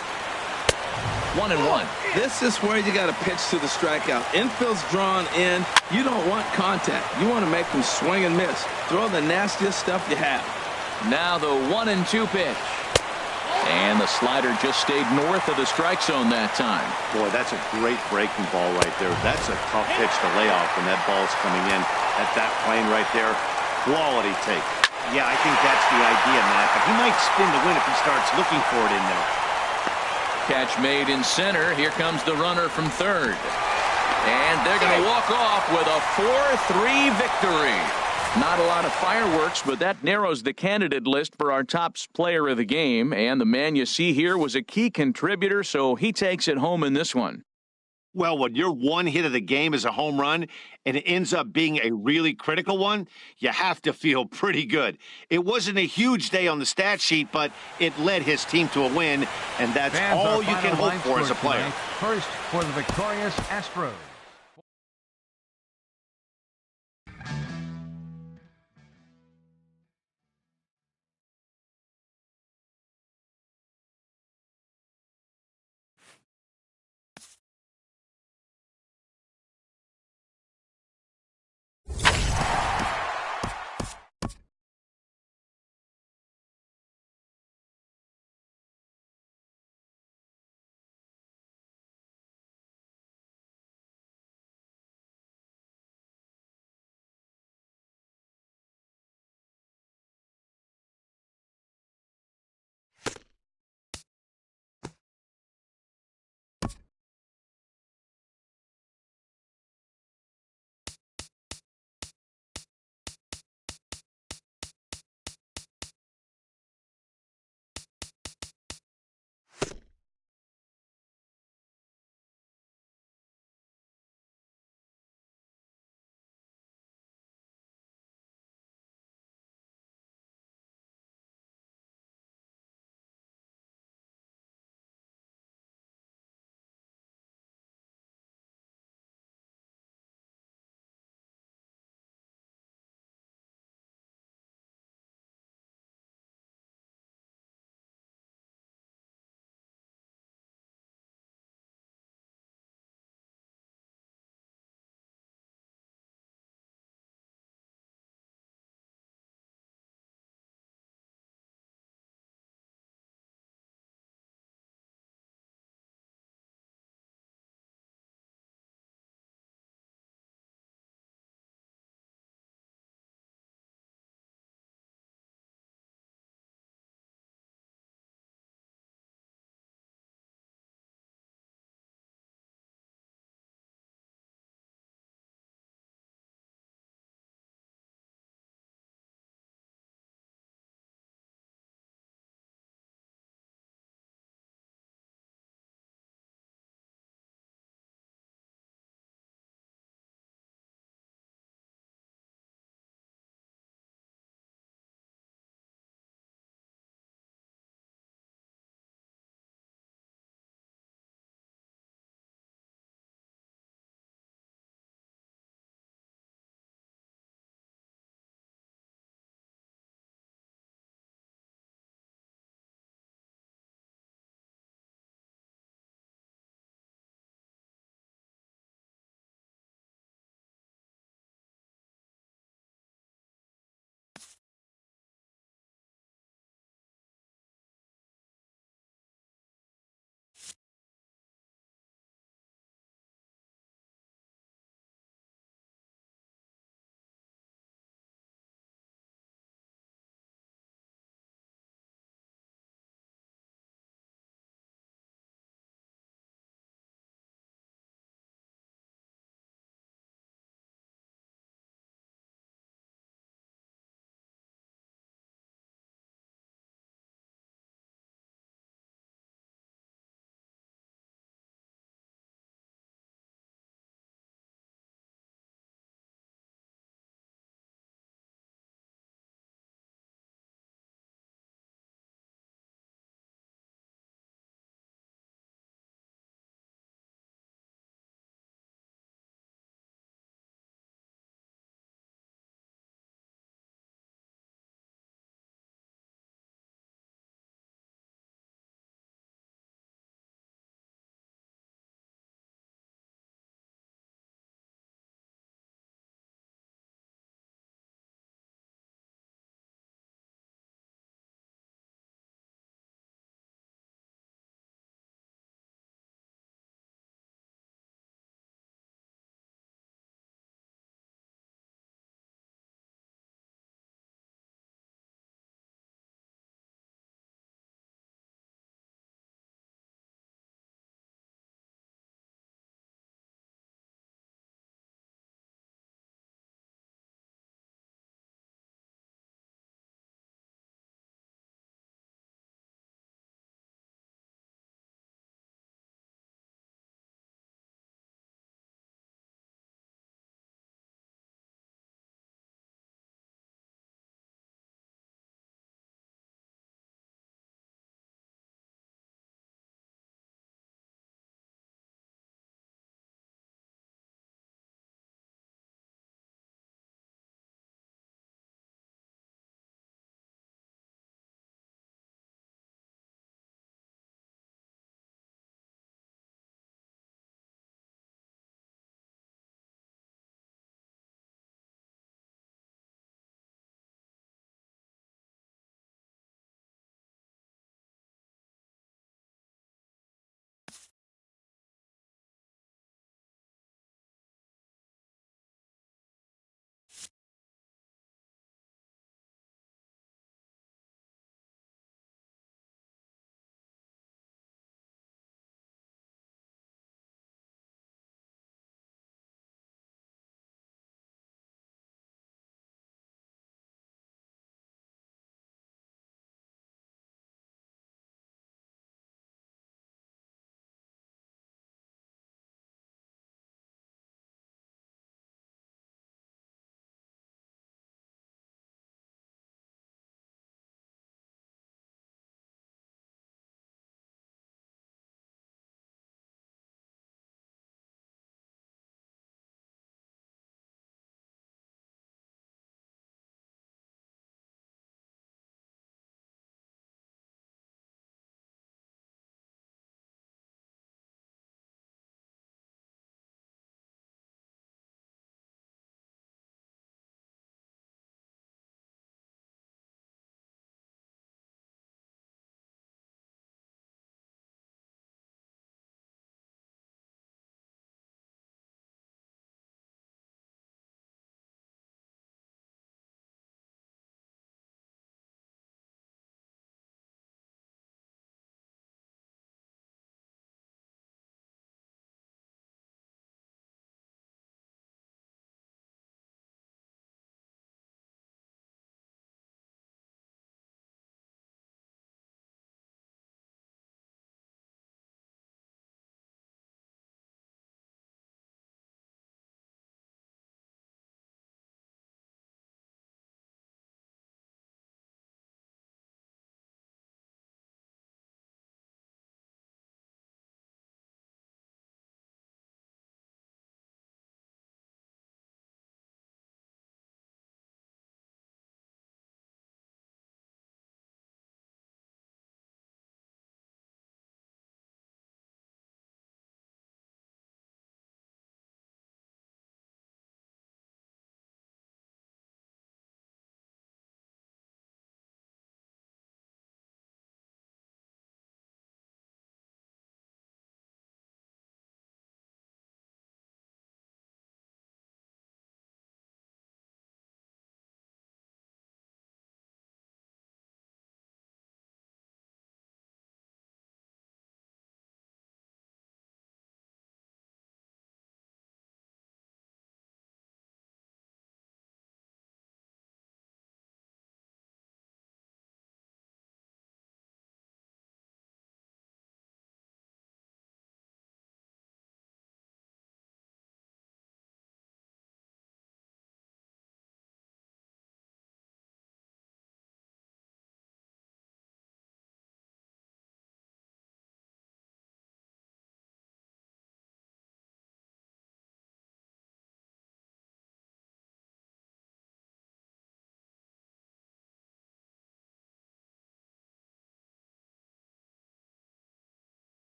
1-1. This is where you got to pitch to the strikeout. Infield's drawn in. You don't want contact. You want to make them swing and miss. Throw the nastiest stuff you have. Now the 1-2 pitch. And the slider just stayed north of the strike zone that time. Boy, that's a great breaking ball right there. That's a tough pitch to lay off when that ball's coming in at that plane right there. Quality take. Yeah, I think that's the idea, Matt. But he might spin the win if he starts looking for it in there. Catch made in center. Here comes the runner from third. And they're going to walk off with a 4-3 victory. Not a lot of fireworks, but that narrows the candidate list for our top player of the game. And the man you see here was a key contributor, so he takes it home in this one. Well, when your one hit of the game is a home run and it ends up being a really critical one, you have to feel pretty good. It wasn't a huge day on the stat sheet, but it led his team to a win, and that's all you can hope for as a player. First for the victorious Astros.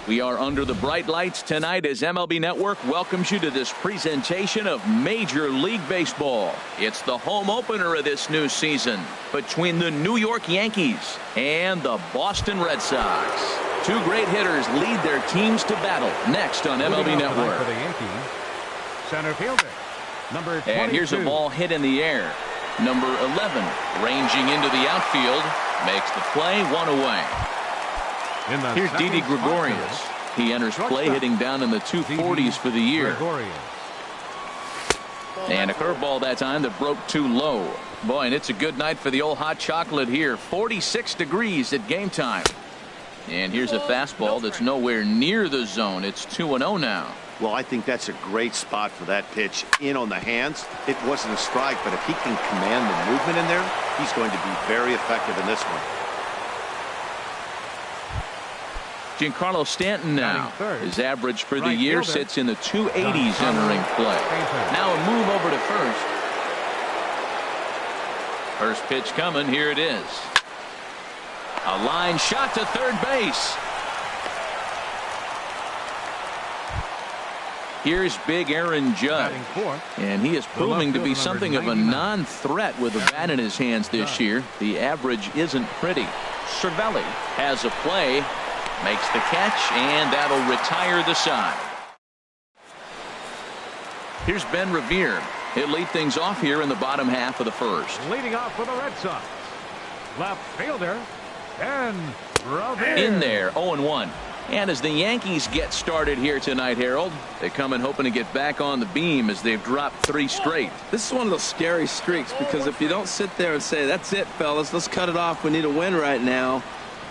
We are under the bright lights tonight as MLB Network welcomes you to this presentation of Major League Baseball. It's the home opener of this new season between the New York Yankees and the Boston Red Sox. Two great hitters lead their teams to battle next on MLB Network. For the Yankees, center fielder, number 22. And here's a ball hit in the air. Number 11 ranging into the outfield makes the play, one away. Here's Didi Gregorius. He enters play hitting down in the 240s for the year. And a curveball that time that broke too low. Boy, and it's a good night for the old hot chocolate here. 46 degrees at game time. And here's a fastball that's nowhere near the zone. It's 2-0 now. Well, I think that's a great spot for that pitch. In on the hands. It wasn't a strike, but if he can command the movement in there, he's going to be very effective in this one. Giancarlo Stanton now. His average for the year sits in the 280s entering play. Now a move over to first. First pitch coming. Here it is. A line shot to third base. Here's big Aaron Judge. And he is proving to be something of a non-threat with a bat in his hands this year. The average isn't pretty. Cervelli has a play. Makes the catch, and that'll retire the side. Here's Ben Revere. He'll lead things off here in the bottom half of the first. Leading off for the Red Sox, left fielder, Ben Revere. In there, 0-1. And as the Yankees get started here tonight, Harold, they come in hoping to get back on the beam as they've dropped 3 straight. This is one of those scary streaks because if you don't sit there and say, that's it, fellas, let's cut it off, we need a win right now,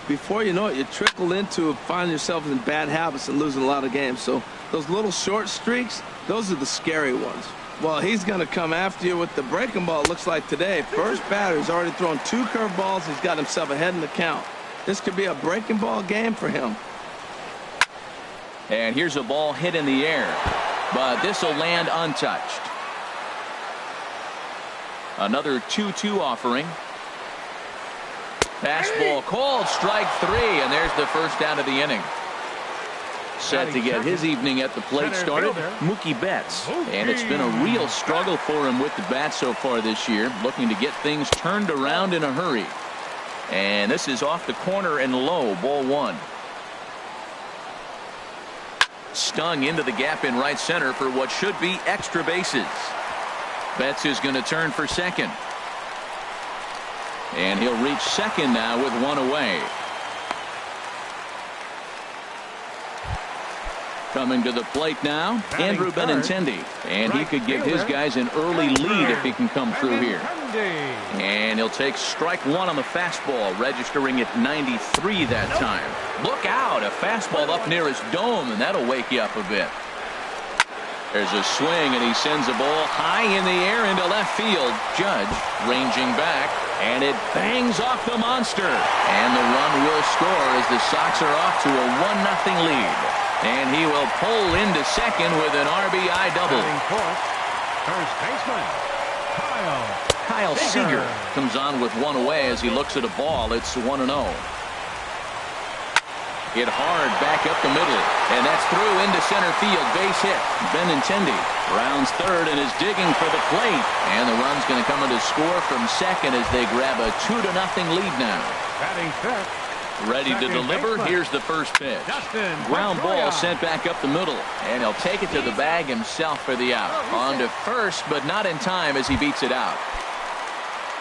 before you know it, you trickle into finding yourself in bad habits and losing a lot of games. So those little short streaks, those are the scary ones. Well, he's going to come after you with the breaking ball, it looks like today. First batter, he's already thrown 2 curveballs. He's got himself ahead in the count. This could be a breaking ball game for him. And here's a ball hit in the air, but this will land untouched. Another 2-2 offering. Fastball called, strike 3, and there's the first out of the inning. Set to get his evening at the plate started, Mookie Betts. And it's been a real struggle for him with the bat so far this year, looking to get things turned around in a hurry. And this is off the corner and low, ball 1. Stung into the gap in right center for what should be extra bases. Betts is going to turn for second. And he'll reach second now with 1 away. Coming to the plate now, Andrew Benintendi. And he could give his guys an early lead if he can come through here. And he'll take strike 1 on the fastball, registering at 93 that time. Look out, a fastball up near his dome, and that'll wake you up a bit. There's a swing, and he sends a ball high in the air into left field. Judge ranging back, and it bangs off the monster. And the run will score as the Sox are off to a 1-0 lead. And he will pull into second with an RBI double. First baseman, Kyle Seager comes on with 1 away as he looks at a ball. It's 1-0. Hit hard back up the middle, and that's through into center field. Base hit. Benintendi rounds third and is digging for the plate, and the run's going to come in to score from second as they grab a 2-0 lead now. batting fifth. Ready to deliver. Here's the first pitch. Ground ball sent back up the middle, and he'll take it to the bag himself for the out. On to first, but not in time as he beats it out.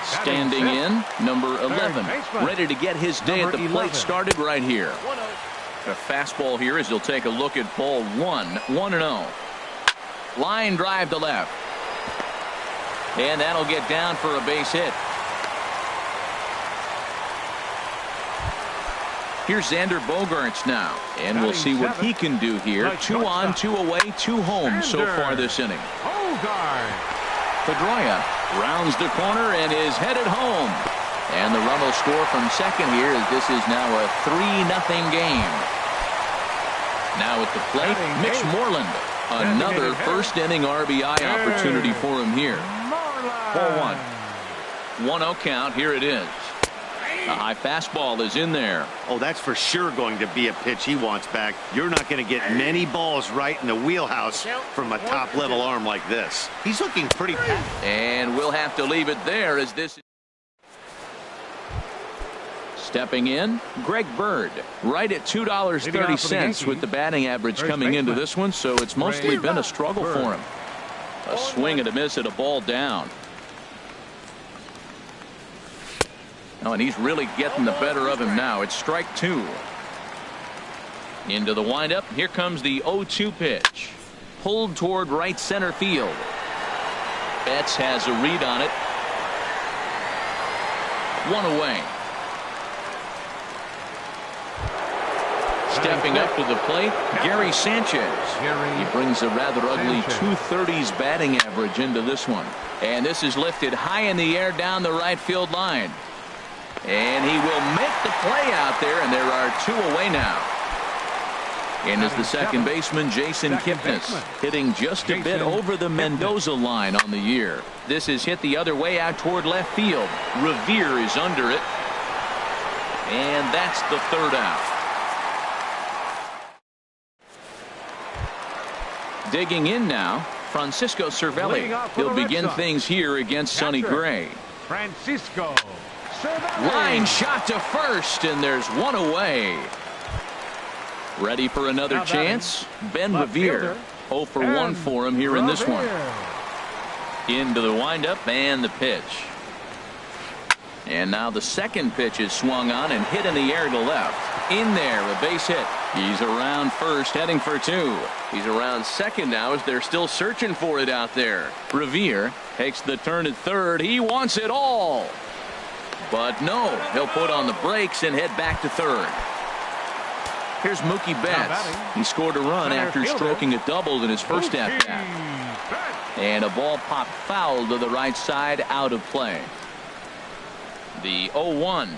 Standing in, number 11, ready to get his day at the plate started right here. A fastball here as he'll take a look at ball 1-0. Line drive to left. And that'll get down for a base hit. Here's Xander Bogaerts now, and we'll see what he can do here. 2 on, 2 away, 2 home so far this inning. Pedroia rounds the corner and is headed home. And the run will score from second here as this is now a 3-0 game. Now at the plate, Mitch Moreland. Another first inning RBI opportunity for him here. Ball 1. 1-0 count. Here it is. The high fastball is in there. Oh, that's for sure going to be a pitch he wants back. You're not going to get many balls right in the wheelhouse from a top-level arm like this. He's looking pretty... And we'll have to leave it there as this... Stepping in, Greg Bird, right at $2.30 with the batting average coming into this one, so it's mostly been a struggle for him. A swing and a miss at a ball down. Oh, and he's really getting the better of him now. It's strike two. Into the windup. Here comes the 0-2 pitch. Pulled toward right center field. Betts has a read on it. One away. Stepping up to the plate, Gary Sanchez. He brings a rather ugly 230s batting average into this one. And this is lifted high in the air down the right field line. And he will make the play out there, and there are two away now. And is the second baseman, Jason Kipnis, hitting just a bit over the Mendoza line on the year. This is hit the other way out toward left field. Revere is under it. And that's the third out. Digging in now, Francisco Cervelli. He'll begin things here against Sonny Gray. Francisco Cervelli. Line shot to first, and there's one away. Ready for another chance? Ben Revere. 0 for 1 for him here in this one. Into the windup and the pitch. And now the second pitch is swung on and hit in the air to left. In there, a base hit. He's around first, heading for two. He's around second now as they're still searching for it out there. Revere takes the turn at third. He wants it all. But no, he'll put on the brakes and head back to third. Here's Mookie Betts. He scored a run after stroking a double in his first at-bat. And a ball popped foul to the right side, out of play. The 0-1.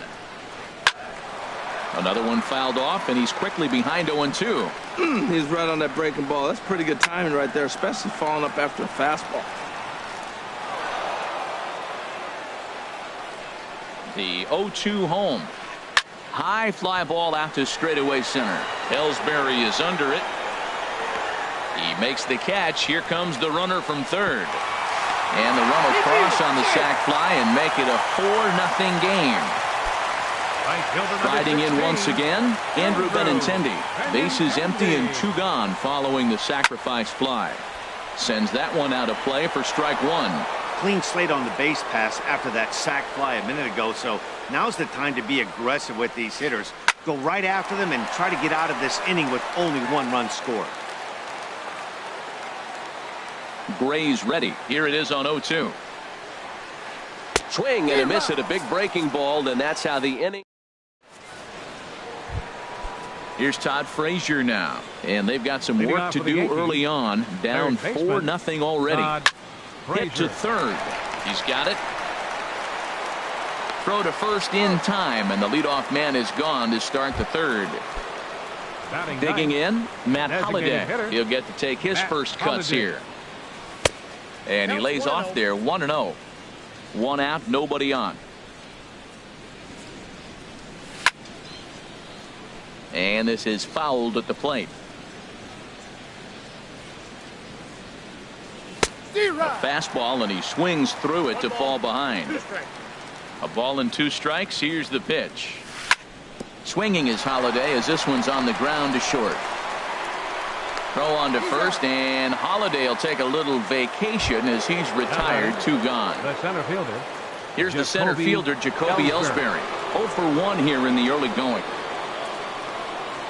Another one fouled off, and he's quickly behind 0-2. He's right on that breaking ball. That's pretty good timing right there, especially falling up after a fastball. The 0-2 home. High fly ball out to straightaway center. Ellsbury is under it. He makes the catch. Here comes the runner from third. And the run will cross on the sac fly and make it a 4-0 game. Riding in once again, Andrew Benintendi. Bases empty and two gone following the sacrifice fly. Sends that one out of play for strike one. Clean slate on the base pass after that sac fly a minute ago, so now's the time to be aggressive with these hitters. Go right after them and try to get out of this inning with only one run scored. Gray's ready. Here it is on 0-2. Swing and a miss at a big breaking ball, and that's how the inning. Here's Todd Frazier now, and they've got some work to do early on. Down 4-0 already. Hit to third. He's got it. Throw to first in time, and the leadoff man is gone to start the third. Digging in, Matt Holliday. He'll get to take his first cuts here. And he lays off there, 1-0. One out, nobody on. And this is fouled at the plate. A fastball, and he swings through it to fall behind. A ball and two strikes. Here's the pitch. Swinging is Holliday as this one's on the ground to short. Throw on to first, and Holliday will take a little vacation as he's retired. Two gone. The center fielder. Here's the center fielder, Jacoby Ellsbury. 0 for 1 here in the early going.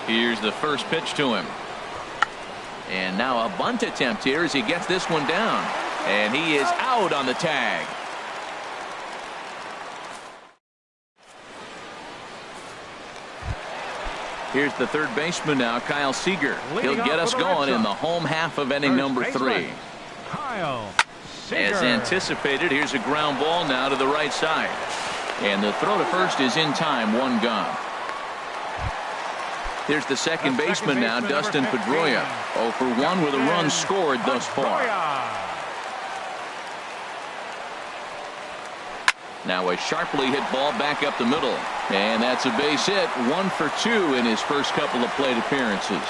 Here's the first pitch to him. And now a bunt attempt here as he gets this one down. And he is out on the tag. Here's the third baseman now, Kyle Seager. He'll get us going in the home half of inning number 3. Kyle Seager. As anticipated, here's a ground ball now to the right side. And the throw to first is in time, one gone. Here's the second baseman now, Dustin Pedroia. 0 for 1 with a run scored thus far. Now a sharply hit ball back up the middle. And that's a base hit. 1 for 2 in his first couple of plate appearances.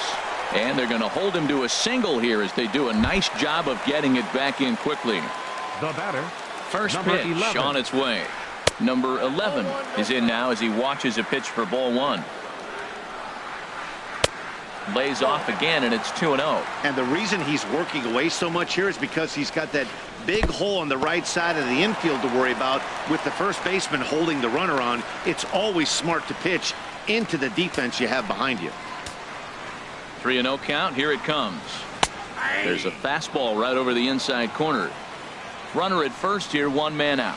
And they're going to hold him to a single here as they do a nice job of getting it back in quickly. The batter, First number pitch 11. on its way. Number 11 is in now as he watches a pitch for ball 1. Lays off again, and it's 2-0. And the reason he's working away so much here is because he's got that big hole on the right side of the infield to worry about. With the first baseman holding the runner on, it's always smart to pitch into the defense you have behind you. 3-0 count. Here it comes. There's a fastball right over the inside corner. Runner at first here, 1 man out.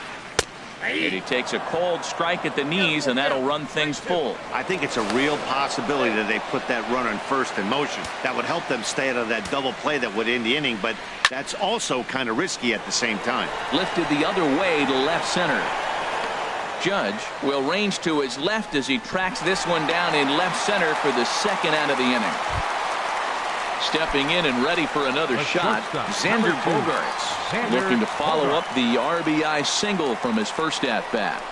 And he takes a cold strike at the knees, and that'll run things full. I think it's a real possibility that they put that runner in first in motion. That would help them stay out of that double play that would end the inning, but that's also kind of risky at the same time. Lifted the other way to left center. Judge will range to his left as he tracks this one down in left center for the second out of the inning. Stepping in and ready for another shot, Xander Bogaerts, looking to follow up the RBI single from his first at-bat.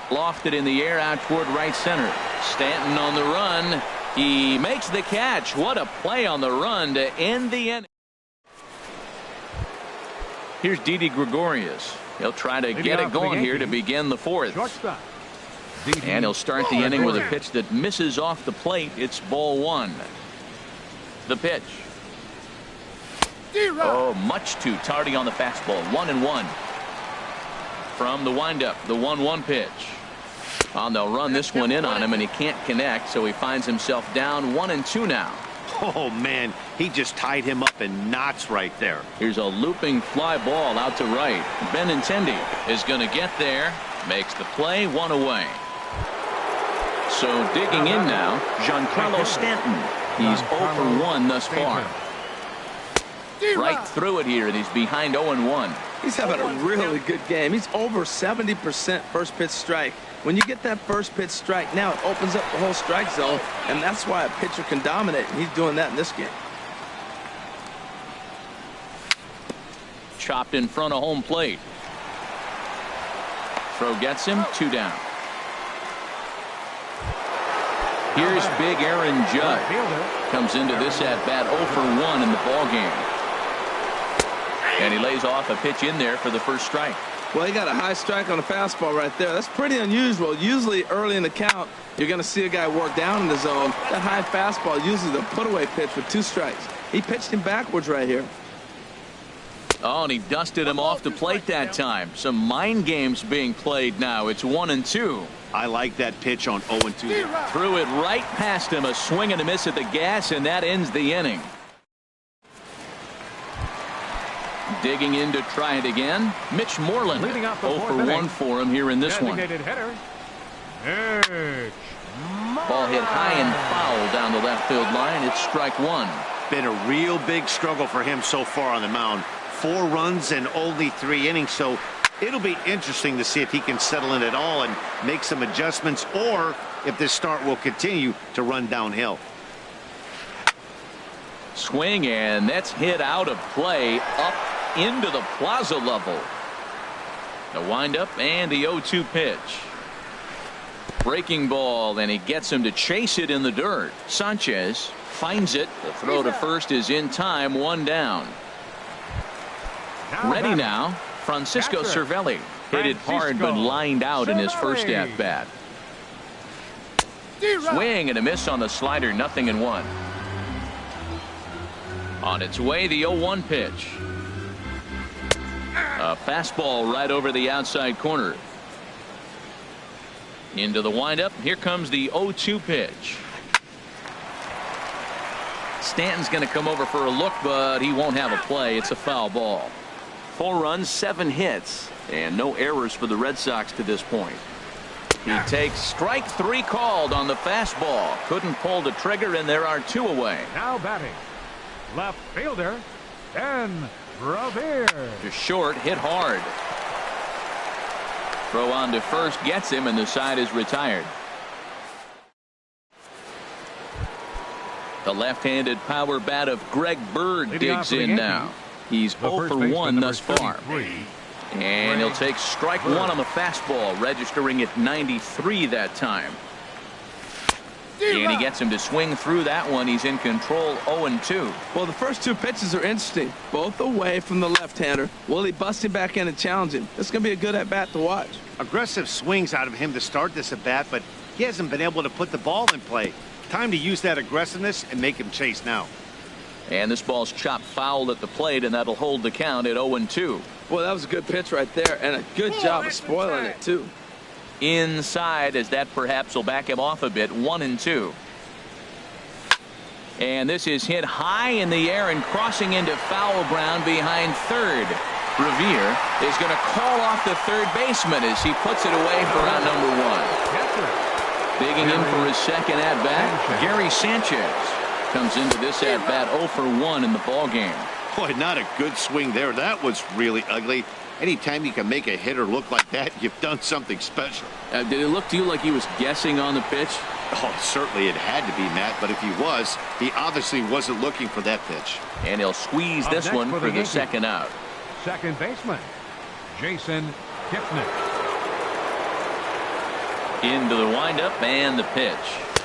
Lofted in the air out toward right center. Stanton on the run. He makes the catch. What a play on the run to end the inning. Here's Didi Gregorius. He'll try to get it going here to begin the 4th. And he'll start the inning with a pitch that misses off the plate. It's ball 1. The pitch. Oh, much too tardy on the fastball. 1-1. From the windup, the 1-1 pitch. They'll run this one in on him, and he can't connect, so he finds himself down 1-2 now. Oh, man, he just tied him up in knots right there. Here's a looping fly ball out to right. Benintendi is going to get there. Makes the play, 1 away. So digging in now, Giancarlo Stanton. He's 0 for 1 thus far. Right through it here, and he's behind 0-1. He's having a really good game. He's over 70% first pitch strike. When you get that first pitch strike, now it opens up the whole strike zone, and that's why a pitcher can dominate, and he's doing that in this game. Chopped in front of home plate. Throw gets him, 2 down. Here's big Aaron Judge. Comes into this at-bat 0 for 1 in the ballgame. And he lays off a pitch in there for the first strike. Well, he got a high strike on a fastball right there. That's pretty unusual. Usually early in the count, you're going to see a guy work down in the zone. That high fastball, usually the put-away pitch with 2 strikes. He pitched him backwards right here. Oh, and he dusted him off the plate that time. Some mind games being played now. It's 1-2. I like that pitch on 0-2. Threw it right past him. A swing and a miss at the gas, and that ends the inning. Digging in to try it again, Mitch Moreland. 0 for 1 for him here in this one. Ball hit high and foul down the left field line. It's strike 1. Been a real big struggle for him so far on the mound. 4 runs and only 3 innings, so it'll be interesting to see if he can settle in at all and make some adjustments, or if this start will continue to run downhill. Swing, and that's hit out of play up into the plaza level. The windup and the 0-2 pitch. Breaking ball, and he gets him to chase it in the dirt. Sanchez finds it. The throw to first is in time. 1 down. Ready now, Francisco Cervelli. Hit it hard but lined out in his first at-bat. Swing and a miss on the slider. 0-1. On its way, the 0-1 pitch. A fastball right over the outside corner. Into the windup. Here comes the 0-2 pitch. Stanton's going to come over for a look, but he won't have a play. It's a foul ball. 4 runs, 7 hits, and no errors for the Red Sox to this point. He takes strike 3 called on the fastball. Couldn't pull the trigger, and there are 2 away. Now batting, left fielder, Ben Revere. To short, hit hard. Throw on to first gets him, and the side is retired. The left-handed power bat of Greg Bird digs in now. He's 0 for 1 thus far. And he'll take strike one on the fastball, registering at 93 that time. And he gets him to swing through that one. He's in control, 0-2. Well, the first two pitches are interesting, both away from the left-hander. Will he bust him back in and challenge him? It's going to be a good at-bat to watch. Aggressive swings out of him to start this at-bat, but he hasn't been able to put the ball in play. Time to use that aggressiveness and make him chase now. And this ball's chopped foul at the plate, and that'll hold the count at 0-2. Well, that was a good pitch right there, and a good job of spoiling it, too. Inside, as that perhaps will back him off a bit, 1-2. And this is hit high in the air and crossing into foul ground behind third. Revere is going to call off the third baseman as he puts it away for round number one. Digging in for his second at-bat, Gary Sanchez comes into this at-bat 0 for 1 in the ballgame. Boy, not a good swing there. That was really ugly. Anytime you can make a hitter look like that, you've done something special. Did it look to you like he was guessing on the pitch? Oh, certainly it had to be, Matt, but if he was, he obviously wasn't looking for that pitch. And he'll squeeze this one for the second out. Second baseman, Jason Kipnis. Into the windup and the pitch.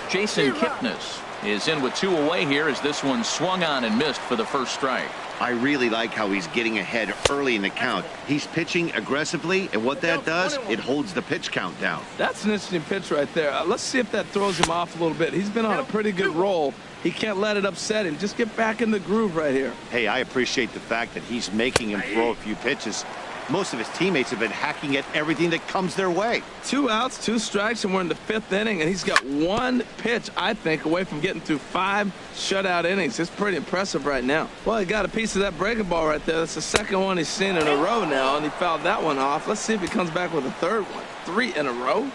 Jason Kipnis is in with two away here as this one swung on and missed for the first strike. I really like how he's getting ahead early in the count. He's pitching aggressively, and what that does, it holds the pitch count down. That's an interesting pitch right there. Let's see if that throws him off a little bit. He's been on a pretty good roll. He can't let it upset him. Just get back in the groove right here. Hey, I appreciate the fact that he's making him throw a few pitches. Most of his teammates have been hacking at everything that comes their way. 2 outs, 2 strikes, and we're in the 5th inning, and he's got one pitch, I think, away from getting through 5 shutout innings. It's pretty impressive right now. Well, he got a piece of that breaking ball right there. That's the second one he's seen in a row now, and he fouled that one off. Let's see if he comes back with a third one. 3 in a row.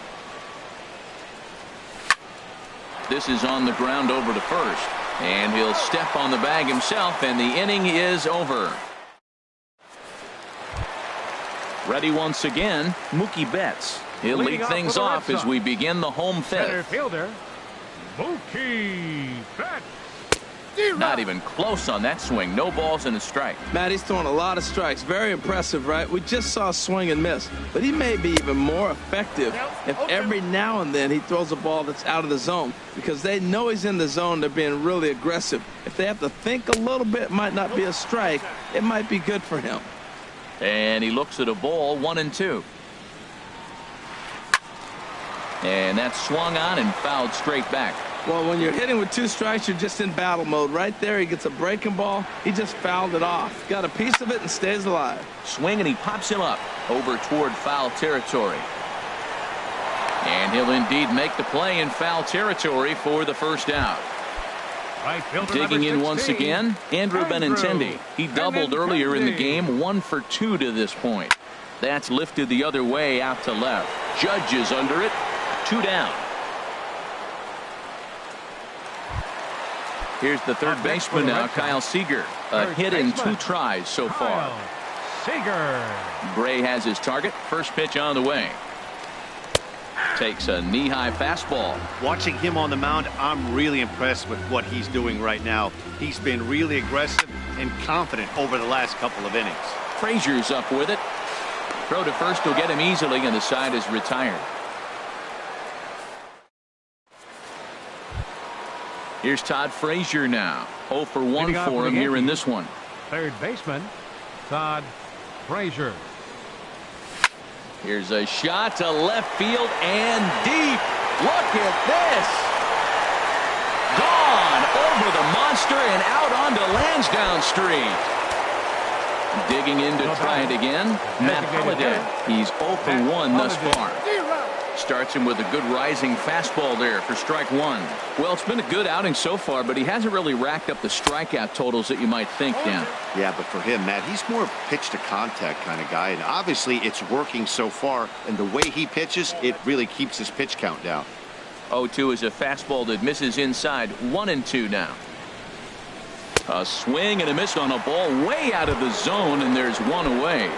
This is on the ground over to first, and he'll step on the bag himself, and the inning is over. Ready once again, Mookie Betts. He'll lead things off as we begin the home Center fifth. fielder, Mookie Betts. Not even close on that swing. No balls and a strike. Matt, he's throwing a lot of strikes. Very impressive, right? We just saw a swing and miss. But he may be even more effective if every now and then he throws a ball that's out of the zone. Because they know he's in the zone. They're being really aggressive. If they have to think a little bit, it might not be a strike. It might be good for him. And he looks at a ball, 1-2. And that's swung on and fouled straight back. Well, when you're hitting with 2 strikes, you're just in battle mode. Right there, he gets a breaking ball. He just fouled it off. Got a piece of it and stays alive. Swing, and he pops him up over toward foul territory. And he'll indeed make the play in foul territory for the first out. Right fielder, Digging in once again, Andrew Benintendi. He doubled Benintendi. earlier in the game, 1 for 2 to this point. That's lifted the other way out to left. Judge is under it. 2 down. Here's the third baseman now, Kyle Seager. A hit in 2 tries so far. Seager. Gray has his target. First pitch on the way. Takes a knee-high fastball. Watching him on the mound, I'm really impressed with what he's doing right now. He's been really aggressive and confident over the last couple of innings. Frazier's up with it. Throw to first will get him easily, and the side is retired. Here's Todd Frazier now. 0 for 1 for him here in this one. Third baseman, Todd Frazier. Here's a shot to left field and deep. Look at this. Gone over the monster and out onto Lansdowne Street. Digging in to try it again, Matt Holliday. He's 0 for 1 thus far. Starts him with a good rising fastball there for strike 1. Well, it's been a good outing so far, but he hasn't really racked up the strikeout totals that you might think, Dan. Yeah, but for him, Matt, he's more pitch to contact kind of guy, and obviously it's working so far, and the way he pitches, it really keeps his pitch count down. 0-2 is a fastball that misses inside. 1-2 now. A swing and a miss on a ball way out of the zone, and there's 1 away.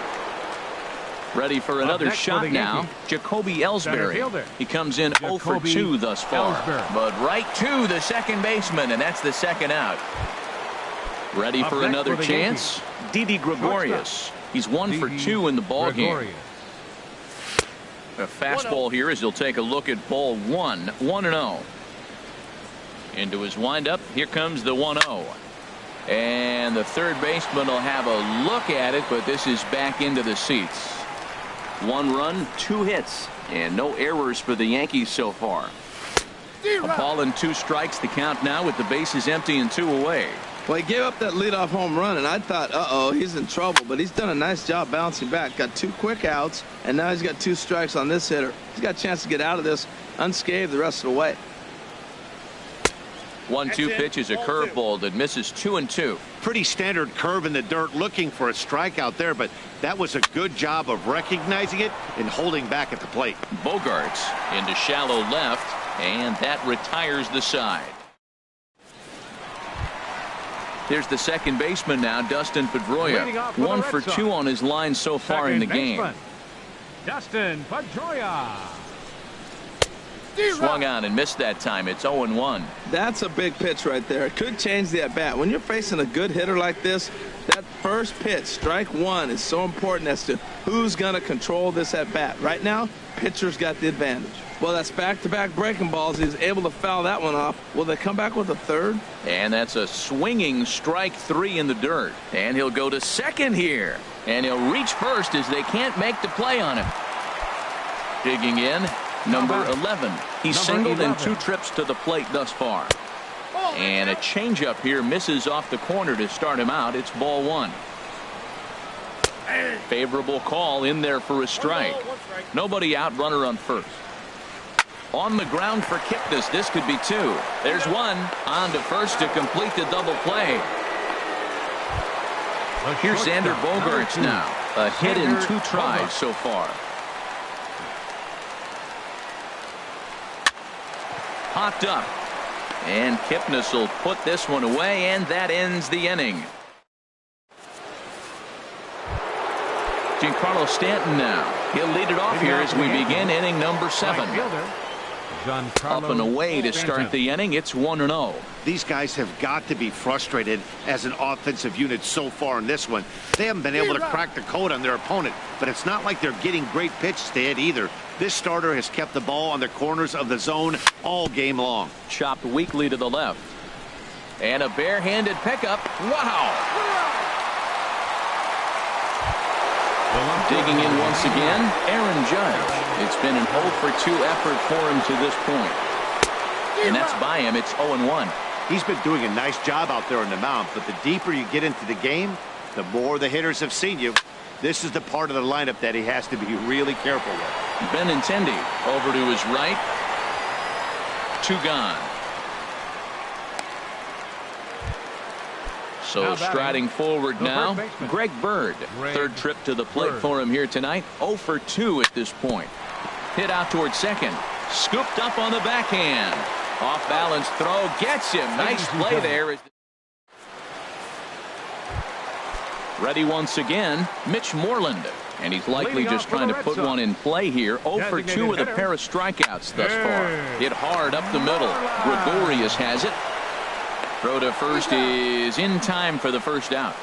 Ready for another shot now, Jacoby Ellsbury. He comes in 0 for 2 thus far, but right to the second baseman, and that's the second out. Ready for another chance, Didi Gregorius. He's 1 for 2 in the ball game. A fastball here as he'll take a look at ball 1. 1-0. Into his windup. Here comes the 1-0. And the third baseman will have a look at it, but this is back into the seats. 1 run, 2 hits, and no errors for the Yankees so far. A ball and 2 strikes, the count now with the bases empty and 2 away. Well, he gave up that leadoff home run, and I thought, uh-oh, he's in trouble. But he's done a nice job bouncing back. Got 2 quick outs, and now he's got 2 strikes on this hitter. He's got a chance to get out of this unscathed the rest of the way. 1-2 pitch is a curveball that misses 2-2. Pretty standard curve in the dirt, looking for a strikeout there, but that was a good job of recognizing it and holding back at the plate. Bogarts into shallow left, and that retires the side. Here's the second baseman now, Dustin Pedroia. 1 for 2 on his line so far in the game. Dustin Pedroia. Swung on and missed that time. It's 0-1. That's a big pitch right there. It could change the at-bat. When you're facing a good hitter like this, that first pitch, strike 1, is so important as to who's going to control this at-bat. Right now, pitcher's got the advantage. Well, that's back-to-back breaking balls. He's able to foul that one off. Will they come back with a third? And that's a swinging strike 3 in the dirt. And he'll go to second here. And he'll reach first as they can't make the play on him. Digging in. Number 11. He's singled in 2 trips to the plate thus far. And a changeup here misses off the corner to start him out. It's ball 1. Favorable call in there for a strike. Nobody out, runner on first. On the ground for Kipnis. This could be 2. There's 1. On to first to complete the double play. Here's Xander Bogaerts now. A hit in 2 tries so far. Popped up. And Kipnis will put this one away, and that ends the inning. Giancarlo Stanton now. He'll lead it off here as we begin inning number 7. Up and away to start the inning. It's 1-0. These guys have got to be frustrated as an offensive unit so far in this one. They haven't been able to crack the code on their opponent, but it's not like they're getting great pitches to hit either. This starter has kept the ball on the corners of the zone all game long. Chopped weakly to the left. And a barehanded pickup. Wow! Digging in once again, Aaron Judge. It's been an 0 for 2 effort for him to this point. And that's by him. It's 0-1. He's been doing a nice job out there on the mound, but the deeper you get into the game, the more the hitters have seen you. This is the part of the lineup that he has to be really careful with. Benintendi over to his right. 2 gone. So striding forward now, Greg Bird. Third trip to the plate for him here tonight. 0 for 2 at this point. Hit out towards second. Scooped up on the backhand. Off balance throw. Gets him. Nice play there. Ready once again, Mitch Moreland. And he's likely just trying to put one in play here. 0 for 2 with a pair of strikeouts thus far. Hit hard up the middle. Gregorius has it. Throw to first is in time for the first out.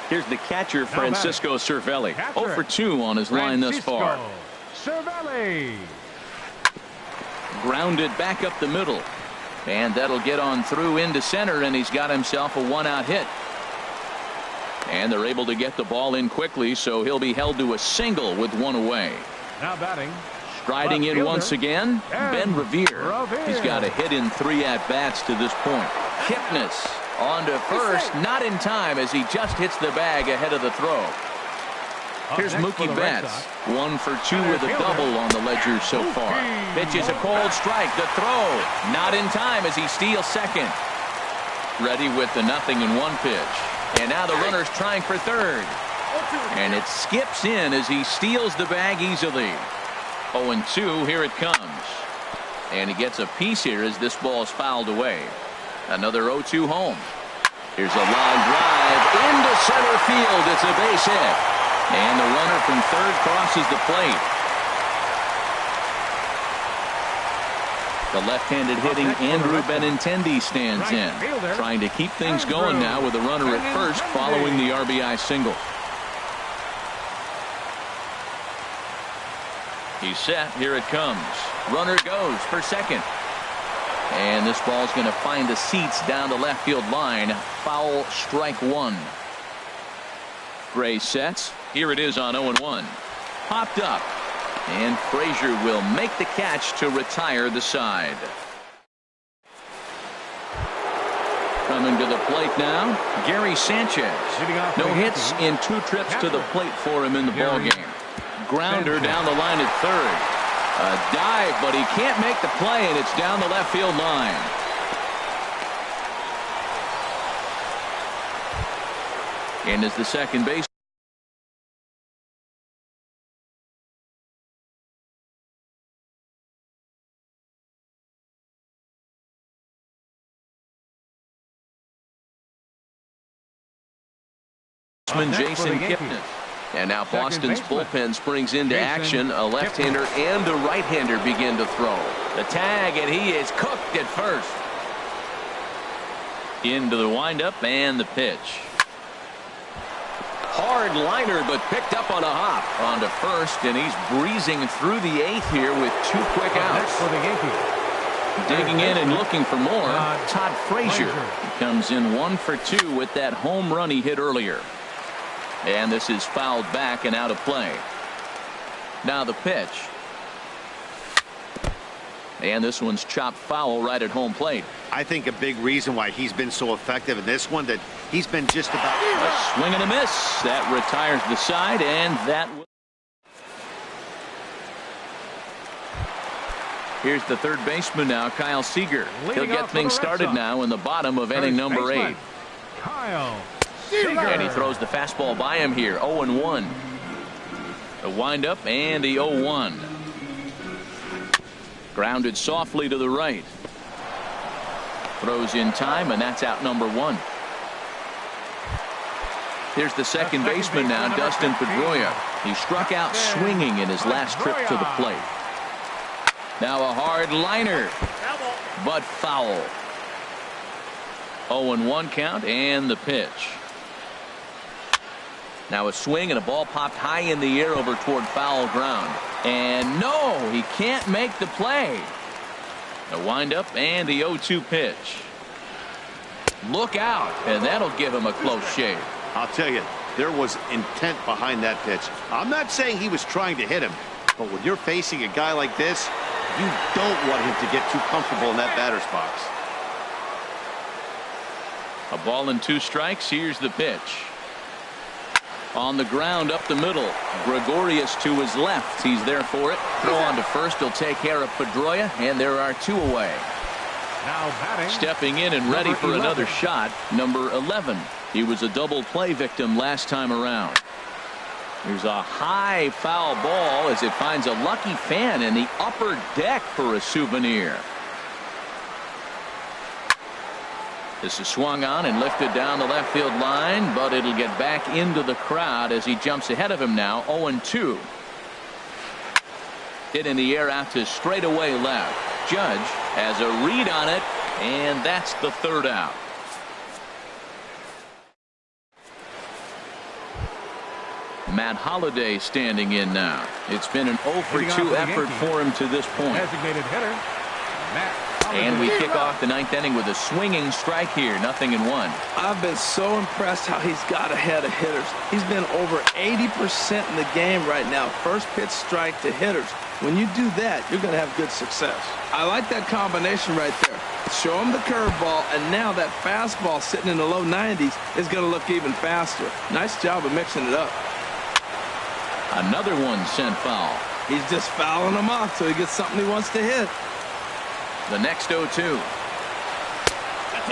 Here's the catcher, Francisco Cervelli. 0 for 2 on his line thus far. Cervelli. Grounded back up the middle. And that'll get on through into center, and he's got himself a 1-out hit. And they're able to get the ball in quickly, so he'll be held to a single with 1 away. Now batting. Striding in once again, Ben Revere. He's got a hit in 3 at-bats to this point. Kipnis on to first, not in time as he just hits the bag ahead of the throw. Here's Mookie Betts. 1 for 2 with a double on the ledger so far. Pitch is a cold strike. The throw, not in time as he steals second. Ready with the 0-1 pitch. And now the runner's trying for third. And it skips in as he steals the bag easily. 0-2, here it comes. And he gets a piece here as this ball is fouled away. Another 0-2 home. Here's a line drive into center field. It's a base hit. And the runner from third crosses the plate. The left-handed hitting Andrew Benintendi stands in. Trying to keep things going now with a runner at first following the RBI single. He's set. Here it comes. Runner goes for second. And this ball's going to find the seats down the left field line. Foul, strike one. Gray sets. Here it is on 0-1. Popped up. And Frazier will make the catch to retire the side. Coming to the plate now, Gary Sanchez. No hits in 2 trips to the plate for him in the ballgame. Grounder down the line at third. A dive, but he can't make the play, and it's down the left field line. And as the second base. Jason Kipnis. And now Boston's bullpen springs into action. A left-hander and a right-hander begin to throw. The tag, and he is cooked at first. Into the windup and the pitch. Hard liner, but picked up on a hop. On to first, and he's breezing through the 8th here with 2 quick outs. Digging in and looking for more, Todd Frazier. He comes in 1 for 2 with that home run he hit earlier. And this is fouled back and out of play. Now the pitch. And this one's chopped foul right at home plate. I think a big reason why he's been so effective in this one, that he's been just about a swing and a miss. That retires the side, and that. Here's the third baseman now, Kyle Seager. He'll get things started now in the bottom of inning number 8. Kyle. And he throws the fastball by him here. 0-1. A windup and the 0-1. Grounded softly to the right. Throws in time, and that's out number 1. Here's the second baseman now, Dustin Pedroia. He struck out swinging in his last trip to the plate. Now a hard liner, but foul. 0-1 count and the pitch. Now a swing, and a ball popped high in the air over toward foul ground. And no, he can't make the play. A windup and the 0-2 pitch. Look out, and that'll give him a close shave. I'll tell you, there was intent behind that pitch. I'm not saying he was trying to hit him, but when you're facing a guy like this, you don't want him to get too comfortable in that batter's box. A ball and 2 strikes. Here's the pitch. On the ground up the middle. Gregorius to his left. He's there for it. Throw on to first. He'll take care of Pedroia, and there are 2 away. Now batting. Stepping in and ready for another shot, number 11. He was a double play victim last time around. Here's a high foul ball as it finds a lucky fan in the upper deck for a souvenir. This is swung on and lifted down the left field line, but it'll get back into the crowd as he jumps ahead of him now. 0-2. Hit in the air out to straightaway left. Judge has a read on it, and that's the 3rd out. Matt Holliday standing in now. It's been an 0 for 2 effort for him to this point. Designated hitter, Matt. And we kick off the 9th inning with a swinging strike here. 0-1. I've been so impressed how he's got ahead of hitters. He's been over 80% in the game right now. First pitch strike to hitters. When you do that, you're going to have good success. I like that combination right there. Show him the curveball, and now that fastball sitting in the low 90s is going to look even faster. Nice job of mixing it up. Another one sent foul. He's just fouling them off till he gets something he wants to hit. The next 0-2.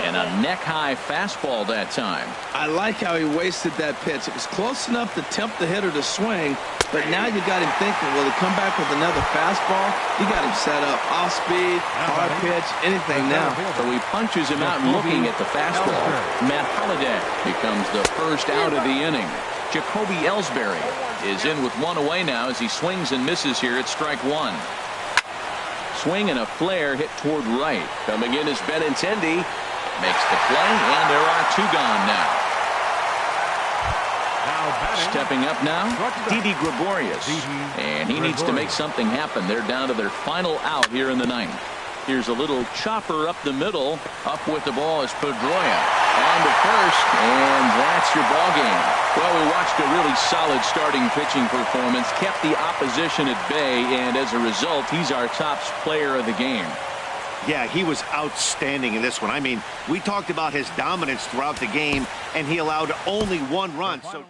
And a neck-high fastball that time. I like how he wasted that pitch. It was close enough to tempt the hitter to swing, but now you got him thinking, will he come back with another fastball? You got him set up. Off speed, hard pitch, anything now. So he punches him out looking at the fastball. Matt Holliday becomes the first out of the inning. Jacoby Ellsbury is in with 1 away now as he swings and misses here at strike 1. Swing and a flare hit toward right. Coming in is Benintendi. Makes the play, and there are 2 gone now. Now Stepping up now, Didi Gregorius. And he needs to make something happen. They're down to their final out here in the ninth. Here's a little chopper up the middle. Up with the ball is Pedroia. On to first, and that's your ball game. Well, we watched a really solid starting pitching performance, kept the opposition at bay, and as a result, he's our top player of the game. Yeah, he was outstanding in this one. I mean, we talked about his dominance throughout the game, and he allowed only one run. So